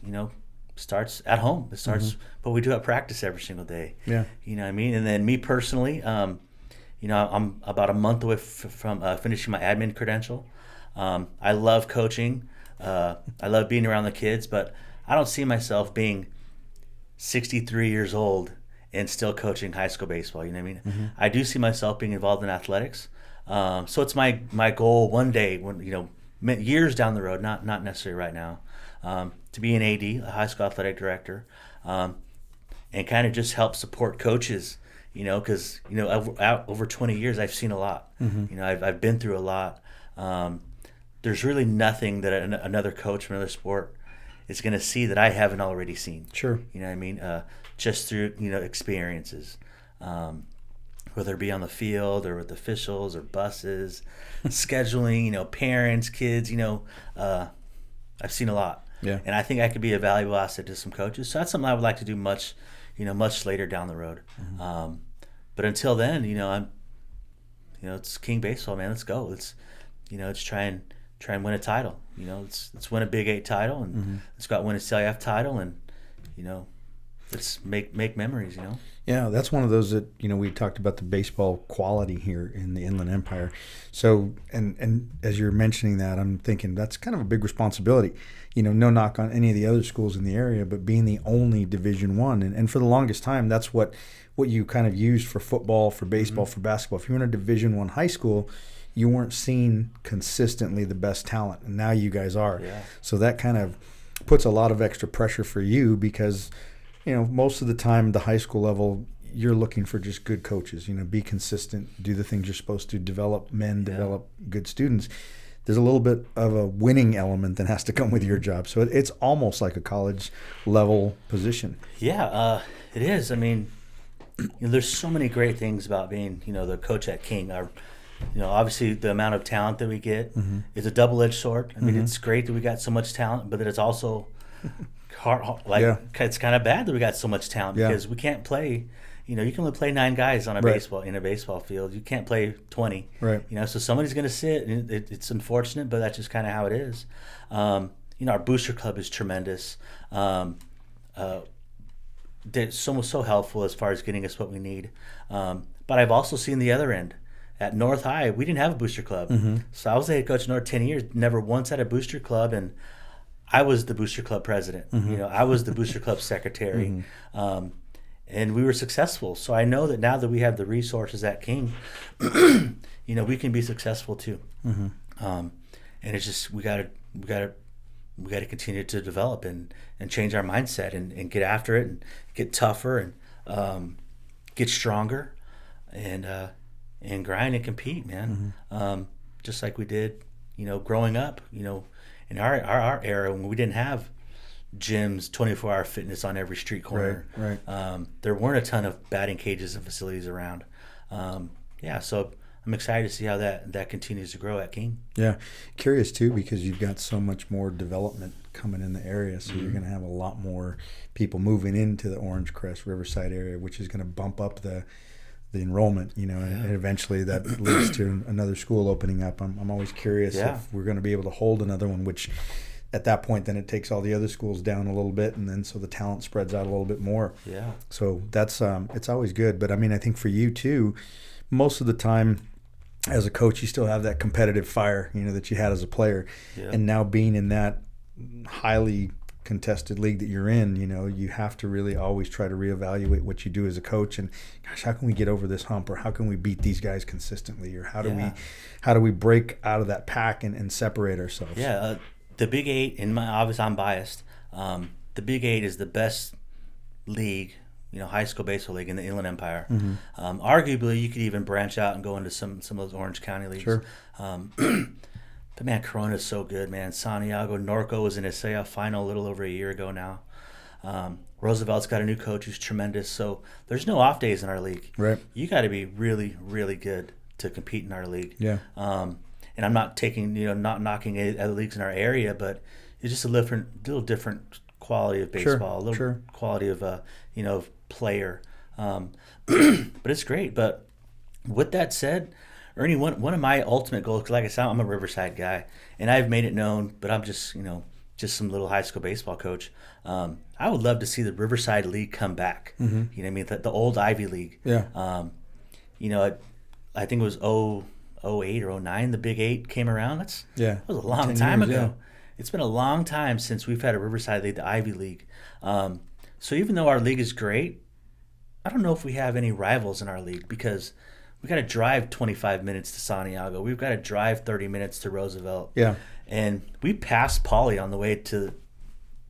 Speaker 2: starts at home. It starts, but we do have practice every single day.
Speaker 1: Yeah.
Speaker 2: And then me personally, I'm about a month away from finishing my admin credential. I love coaching. I love being around the kids, but I don't see myself being 63 years old and still coaching high school baseball. I do see myself being involved in athletics. So it's my goal one day, when years down the road, not necessarily right now, to be an AD, a high school athletic director, and kind of just help support coaches. Because over 20 years I've seen a lot. I've been through a lot. There's really nothing that another coach from another sport is going to see that I haven't already seen.
Speaker 1: Sure.
Speaker 2: Just through experiences, whether it be on the field or with officials or buses, scheduling, parents, kids. I've seen a lot.
Speaker 1: Yeah.
Speaker 2: And I think I could be a valuable asset to some coaches. So that's something I would like to do much later down the road. But until then, I'm, it's King baseball, man. Let's go. Let's try and win a title. Let's win a Big 8 title, and let's go out and win a CIF title, and let's make memories.
Speaker 1: Yeah, that's one of those that we talked about the baseball quality here in the Inland Empire. So and as you're mentioning that, I'm thinking that's kind of a big responsibility. No knock on any of the other schools in the area, but being the only Division I, and for the longest time, that's what you kind of used for football, for baseball, for basketball. If you were in a Division I high school, you weren't seeing consistently the best talent, and now you guys are.
Speaker 2: Yeah.
Speaker 1: So that kind of puts a lot of extra pressure for you because, most of the time, the high school level, you're looking for just good coaches. Be consistent, do the things you're supposed to, develop men, develop good students. There's a little bit of a winning element that has to come with your job. So it's almost like a college level position.
Speaker 2: Yeah, it is. There's so many great things about being, the coach at King. Obviously the amount of talent that we get is a double-edged sword. It's great that we got so much talent, but that it's also hard. It's kind of bad that we got so much talent because we can't play. You can only play 9 guys on a baseball field. You can't play 20.
Speaker 1: Right.
Speaker 2: So somebody's going to sit. And it's unfortunate, but that's just kind of how it is. Our booster club is tremendous. They're so helpful as far as getting us what we need. But I've also seen the other end. At North High, we didn't have a booster club. So I was the head coach at North 10 years, never once had a booster club, and I was the booster club president. I was the booster club secretary. And we were successful. So I know that now that we have the resources at King, we can be successful too. And it's just we gotta continue to develop and change our mindset and get after it and get tougher and get stronger and grind and compete, man. Just like we did, growing up, in our era when we didn't have gyms, 24-hour fitness on every street corner.
Speaker 1: Right.
Speaker 2: There weren't a ton of batting cages and facilities around. So I'm excited to see how that continues to grow at King.
Speaker 1: Yeah. Curious, too, because you've got so much more development coming in the area, so you're going to have a lot more people moving into the Orange Crest, Riverside area, which is going to bump up the enrollment, and eventually that leads to another school opening up. I'm always curious if we're going to be able to hold another one, which at that point then it takes all the other schools down a little bit, and then so the talent spreads out a little bit more.
Speaker 2: Yeah.
Speaker 1: So that's it's always good. But I mean, I think for you too, most of the time as a coach, you still have that competitive fire, that you had as a player.
Speaker 2: Yeah.
Speaker 1: And now being in that highly contested league that you're in, you have to really always try to reevaluate what you do as a coach, and gosh, how can we get over this hump, or how can we beat these guys consistently, or how do we break out of that pack and separate ourselves?
Speaker 2: The Big Eight, obviously I'm biased, the Big Eight is the best league, high school baseball league in the Inland Empire. Arguably you could even branch out and go into some of those Orange County leagues.
Speaker 1: Sure.
Speaker 2: But man, Corona is so good, man. Santiago, Norco was in a playoff final a little over a year ago now. Roosevelt's got a new coach who's tremendous. So there's no off days in our league.
Speaker 1: Right.
Speaker 2: You got to be really, really good to compete in our league.
Speaker 1: Yeah.
Speaker 2: And I'm not not knocking other leagues in our area, but it's just a little different quality of baseball, a little quality of player. But it's great. But with that said, Ernie, one of my ultimate goals, because like I said, I'm a Riverside guy, and I've made it known, but I'm just some little high school baseball coach. I would love to see the Riverside League come back. You know what I mean? The old Ivy League.
Speaker 1: Yeah.
Speaker 2: I think it was 08 or 09 the Big Eight came around. That was a long time ago.
Speaker 1: Yeah.
Speaker 2: It's been a long time since we've had a Riverside League, the Ivy League. So even though our league is great, I don't know if we have any rivals in our league, because we got to drive 25 minutes to Santiago. We've got to drive 30 minutes to Roosevelt.
Speaker 1: Yeah.
Speaker 2: And we passed Poly on the way to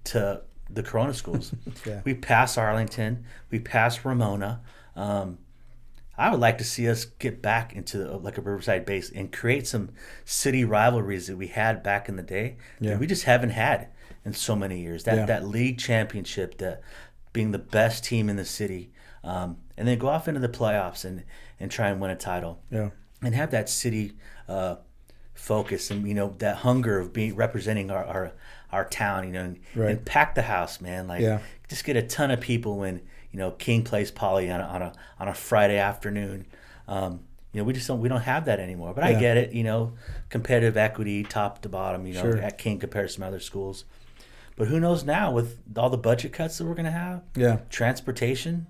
Speaker 2: the Corona schools.
Speaker 1: Yeah.
Speaker 2: We passed Arlington. We passed Ramona. I would like to see us get back into a Riverside base and create some city rivalries that we had back in the day that we just haven't had in so many years. That league championship, that being the best team in the city, and then go off into the playoffs and try and win a title.
Speaker 1: Yeah.
Speaker 2: And have that city focus and that hunger of representing our town, and pack the house, man. Just get a ton of people when King plays Poly on a Friday afternoon. We don't have that anymore. But I get it, competitive equity top to bottom, at King compared to some other schools. But who knows now with all the budget cuts that we're going to have?
Speaker 1: Yeah.
Speaker 2: Transportation.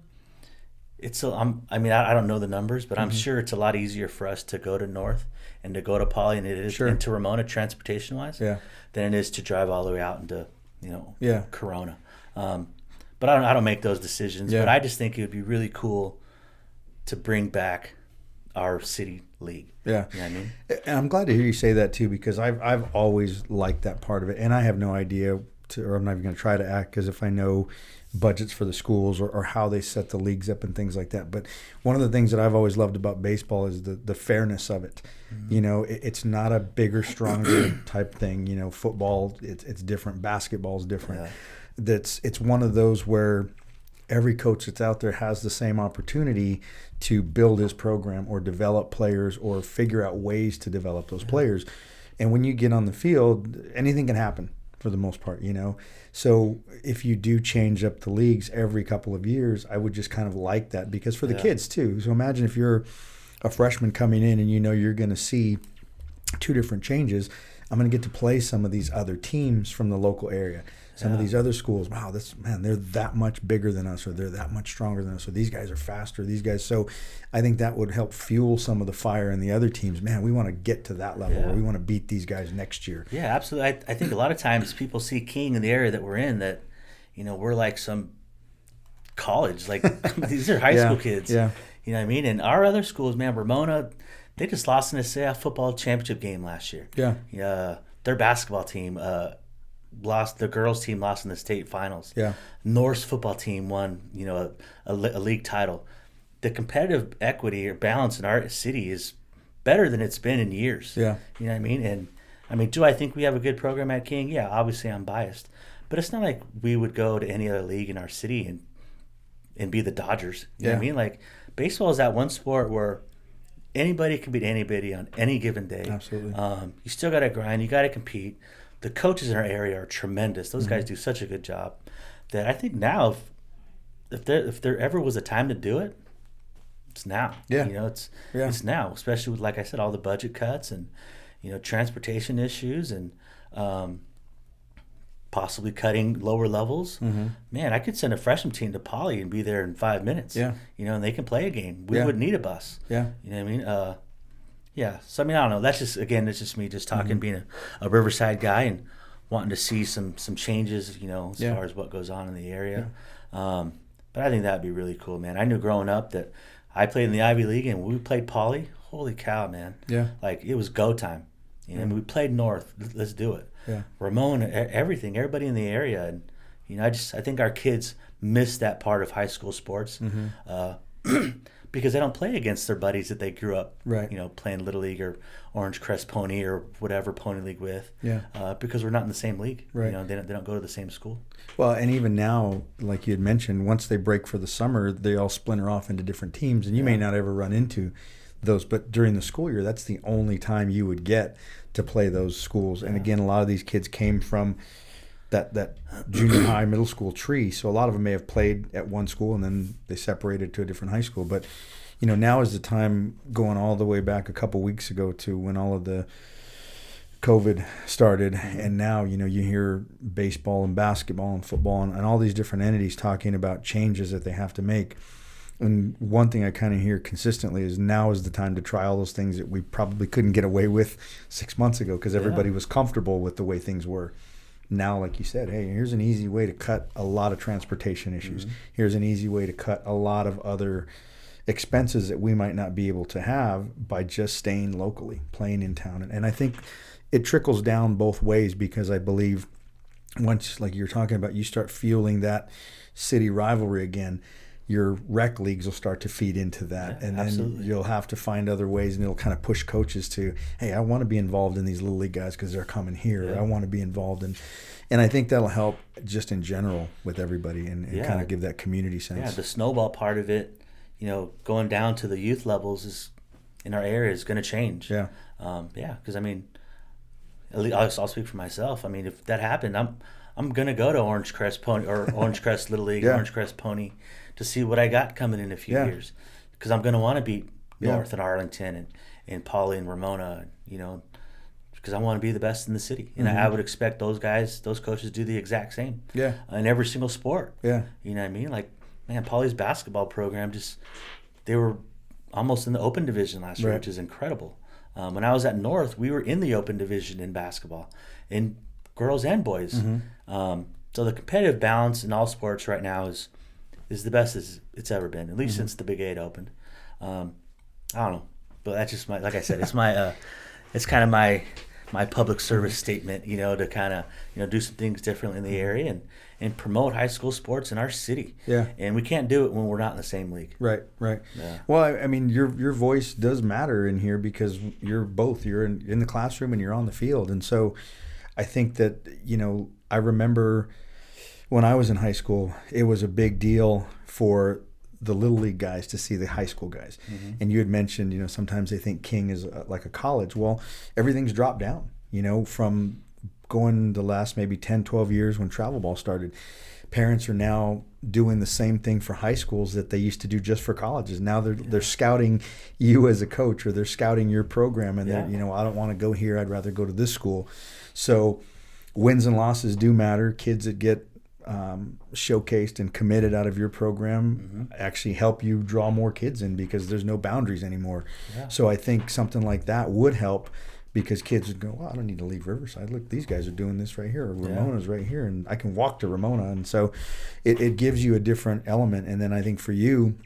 Speaker 2: I don't know the numbers, but I'm sure it's a lot easier for us to go to North and to go to Poly and it is into Ramona transportation wise than it is to drive all the way out into Corona. But I don't make those decisions. But I just think it would be really cool to bring back our city league.
Speaker 1: Yeah.
Speaker 2: You know what I mean?
Speaker 1: And I'm glad to hear you say that too, because I've always liked that part of it, and I have no idea or I'm not even going to try to act because if I know budgets for the schools or how they set the leagues up and things like that. But one of the things that I've always loved about baseball is the fairness of it. Mm-hmm. It's not a bigger, stronger type thing. Football, it's different. Basketball is different. Yeah. It's one of those where every coach that's out there has the same opportunity to build his program or develop players or figure out ways to develop those players. And when you get on the field, anything can happen for the most part, So if you do change up the leagues every couple of years, I would just kind of like that because for the kids too. So imagine if you're a freshman coming in and you're going to see two different changes. I'm going to get to play some of these other teams from the local area. Some of these other schools, wow, they're that much bigger than us, or they're that much stronger than us, or these guys are faster, these guys. So I think that would help fuel some of the fire in the other teams. Man, we want to get to that level, or we want to beat these guys next year. Yeah,
Speaker 2: absolutely. I think a lot of times people see King in the area that we're in that, we're like some college. Like these are high school kids.
Speaker 1: Yeah.
Speaker 2: You know what I mean? And our other schools, man, Ramona, They just lost in the CAF football championship game last year.
Speaker 1: Yeah.
Speaker 2: Their basketball team lost. The girls team lost in the state finals.
Speaker 1: Yeah.
Speaker 2: North's football team won, a league title. The competitive equity or balance in our city is better than it's been in years.
Speaker 1: Yeah.
Speaker 2: You know what I mean? And I mean, do I think we have a good program at King? Yeah, obviously I'm biased. But it's not like we would go to any other league in our city and be the Dodgers. You know what I mean? Like, baseball is that one sport where anybody can beat anybody on any given day.
Speaker 1: Absolutely.
Speaker 2: You still got to grind. You got to compete. The coaches in our area are tremendous. Those guys do such a good job that I think now, if there ever was a time to do it, it's now.
Speaker 1: Yeah.
Speaker 2: It's now, especially with, like I said, all the budget cuts and, transportation issues and possibly cutting lower levels. Man, I could send a freshman team to Poly and be there in 5 minutes.
Speaker 1: Yeah.
Speaker 2: And they can play a game. We wouldn't need a bus.
Speaker 1: Yeah.
Speaker 2: You know what I mean? Yeah. So, I mean, I don't know. That's just, again, it's just me just talking, being a Riverside guy and wanting to see some changes, as far as what goes on in the area. But I think that'd be really cool, man. I knew growing up that I played in the Ivy League, and when we played Poly, holy cow, man.
Speaker 1: Yeah.
Speaker 2: Like, it was go time. I mean, we played North. Let's do it.
Speaker 1: Yeah.
Speaker 2: Ramon, everything, everybody in the area. And, I think our kids miss that part of high school sports because they don't play against their buddies that they grew up, playing Little League or Orange Crest Pony or whatever Pony League with.
Speaker 1: Yeah.
Speaker 2: Because we're not in the same league.
Speaker 1: Right.
Speaker 2: They don't go to the same school.
Speaker 1: Well, and even now, like you had mentioned, once they break for the summer, they all splinter off into different teams, and you may not ever run into those. But during the school year, that's the only time you would get to play those schools. And again, a lot of these kids came from that junior high, middle school tree. So a lot of them may have played at one school and then they separated to a different high school. But, now is the time, going all the way back a couple weeks ago to when all of the COVID started. And now, you hear baseball and basketball and football and all these different entities talking about changes that they have to make. And one thing I kind of hear consistently is now is the time to try all those things that we probably couldn't get away with 6 months ago because everybody was comfortable with the way things were. Now, like you said, hey, here's an easy way to cut a lot of transportation issues. Here's an easy way to cut a lot of other expenses that we might not be able to have by just staying locally, playing in town. And I think it trickles down both ways because I believe once, like you're talking about, you start fueling that city rivalry again, your rec leagues will start to feed into that. And then you'll have to find other ways, and it'll kind of push coaches to, hey, I want to be involved in these little league guys because they're coming here. I want to be involved in. And I think that'll help just in general with everybody and kind of give that community sense.
Speaker 2: Yeah, the snowball part of it, going down to the youth levels is in our area is going to change.
Speaker 1: Yeah.
Speaker 2: Because, I mean, at least I'll speak for myself. I mean, if that happened, I'm going to go to Orange Crest Pony or Orange Crest Little League, Orange Crest Pony, to see what I got coming in a few years, because I'm going to want to beat North and Arlington and Poly and Ramona, because I want to be the best in the city. And I would expect those coaches to do the exact same in every single sport.
Speaker 1: Yeah.
Speaker 2: You know what I mean? Like, man, Poly's basketball program they were almost in the open division last year, which is incredible. When I was at North, we were in the open division in basketball, in girls and boys. So the competitive balance in all sports right now is the best as it's ever been, at least since the Big 8 opened. I don't know, but that's just like I said, it's my, it's kind of my public service statement, to kind of, do some things differently in the area and promote high school sports in our city.
Speaker 1: Yeah.
Speaker 2: And we can't do it when we're not in the same league.
Speaker 1: Right.
Speaker 2: Yeah.
Speaker 1: Well, I mean, your voice does matter in here because you're both. You're in the classroom and you're on the field. And so I think that, I remember when I was in high school, it was a big deal for the Little League guys to see the high school guys. And you had mentioned, sometimes they think King is like a college. Well, everything's dropped down, from going the last maybe 10, 12 years when travel ball started. Parents are now doing the same thing for high schools that they used to do just for colleges. Now they're scouting you as a coach, or they're scouting your program, and they're, I don't want to go here. I'd rather go to this school. So wins and losses do matter. Kids that get showcased and committed out of your program actually help you draw more kids in because there's no boundaries anymore. So I think something like that would help, because kids would go, well, I don't need to leave Riverside. Look, these guys are doing this right here, or Ramona's right here, and I can walk to Ramona. And so it gives you a different element. And then I think for you,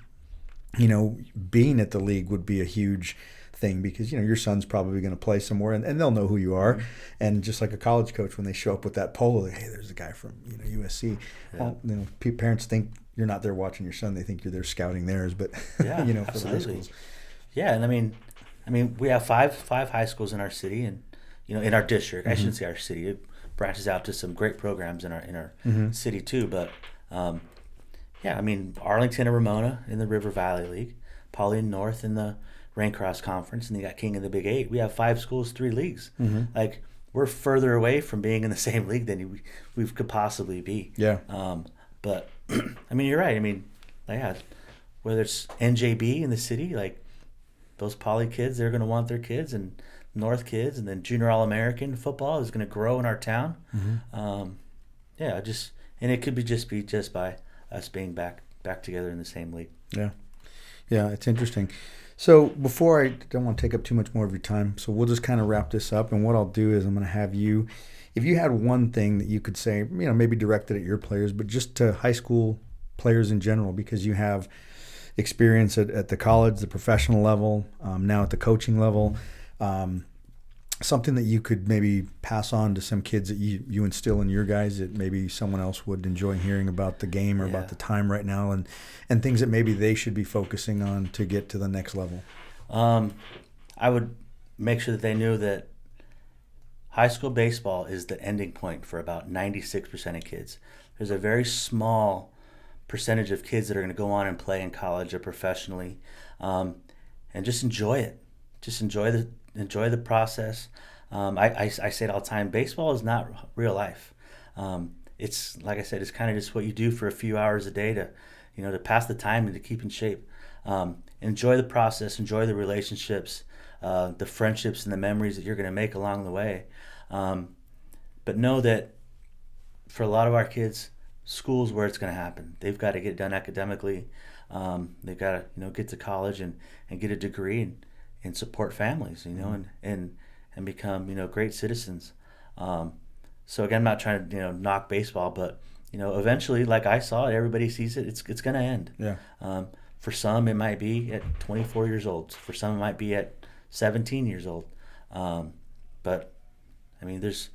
Speaker 1: being at the league would be a huge thing because, your son's probably going to play somewhere and they'll know who you are. And just like a college coach, when they show up with that polo, hey, there's a guy from, USC. Yeah. Well, parents think you're not there watching your son. They think you're there scouting theirs, but,
Speaker 2: yeah,
Speaker 1: for
Speaker 2: absolutely.
Speaker 1: the high schools.
Speaker 2: Yeah, and I mean, we have five high schools in our city and, in our district. I shouldn't say our city. It branches out to some great programs in our city too. But, Arlington and Ramona in the River Valley League, Pauline North in the Raincross Conference, and you got King in the Big Eight. We have 5 schools, 3 leagues. Like, we're further away from being in the same league than we could possibly be.
Speaker 1: Yeah.
Speaker 2: But, you're right. Whether it's NJB in the city, like, those Poly kids, they're going to want their kids, and North kids, and then Junior All-American football is going to grow in our town. And it could be just by us being back together in the same league.
Speaker 1: Yeah. Yeah, it's interesting. So before, I don't want to take up too much more of your time, so we'll just kind of wrap this up. And what I'll do is I'm going to have you, if you had one thing that you could say, maybe directed at your players, but just to high school players in general, because you have experience at the college, the professional level, now at the coaching level, something that you could maybe pass on to some kids that you instill in your guys that maybe someone else would enjoy hearing about the game or about the time right now, and things that maybe they should be focusing on to get to the next level.
Speaker 2: I would make sure that they knew that high school baseball is the ending point for about 96% of kids. There's a very small percentage of kids that are going to go on and play in college or professionally, and just enjoy it. Just enjoy the process. I say it all the time. Baseball is not real life. It's like I said. It's kind of just what you do for a few hours a day to pass the time and to keep in shape. Enjoy the process. Enjoy the relationships, the friendships, and the memories that you're going to make along the way. But know that for a lot of our kids, school's where it's going to happen. They've got to get it done academically. They've got to get to college and get a degree and support families, and become great citizens. So again, I'm not trying to knock baseball, but eventually, like I saw it, everybody sees it. It's going to end.
Speaker 1: Yeah.
Speaker 2: For some, it might be at 24 years old. For some, it might be at 17 years old. But there's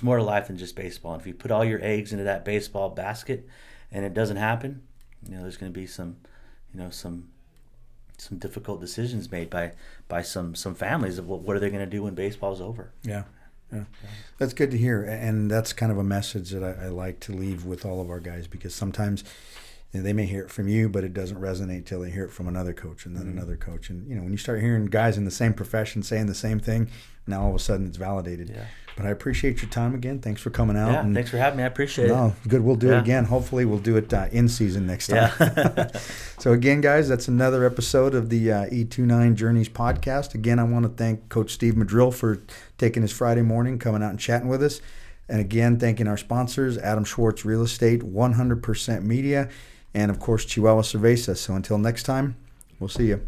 Speaker 2: more to life than just baseball. And if you put all your eggs into that baseball basket, and it doesn't happen, there's going to be some difficult decisions made by some families of what are they going to do when baseball's over.
Speaker 1: Yeah. That's good to hear, and that's kind of a message that I like to leave with all of our guys, because sometimes they may hear it from you, but it doesn't resonate till they hear it from another coach and then another coach. And when you start hearing guys in the same profession saying the same thing, now all of a sudden it's validated.
Speaker 2: Yeah.
Speaker 1: But I appreciate your time again. Thanks for coming out.
Speaker 2: Yeah, thanks for having me. I appreciate it.
Speaker 1: Good. We'll do it again. Hopefully we'll do it in season next time.
Speaker 2: Yeah.
Speaker 1: So again, guys, that's another episode of the E29 Journeys podcast. Again, I want to thank Coach Steve Madril for taking his Friday morning, coming out and chatting with us. And again, thanking our sponsors, Adam Schwartz Real Estate, 100% Media, and of course, Chihuahua Cerveza. So until next time, we'll see you.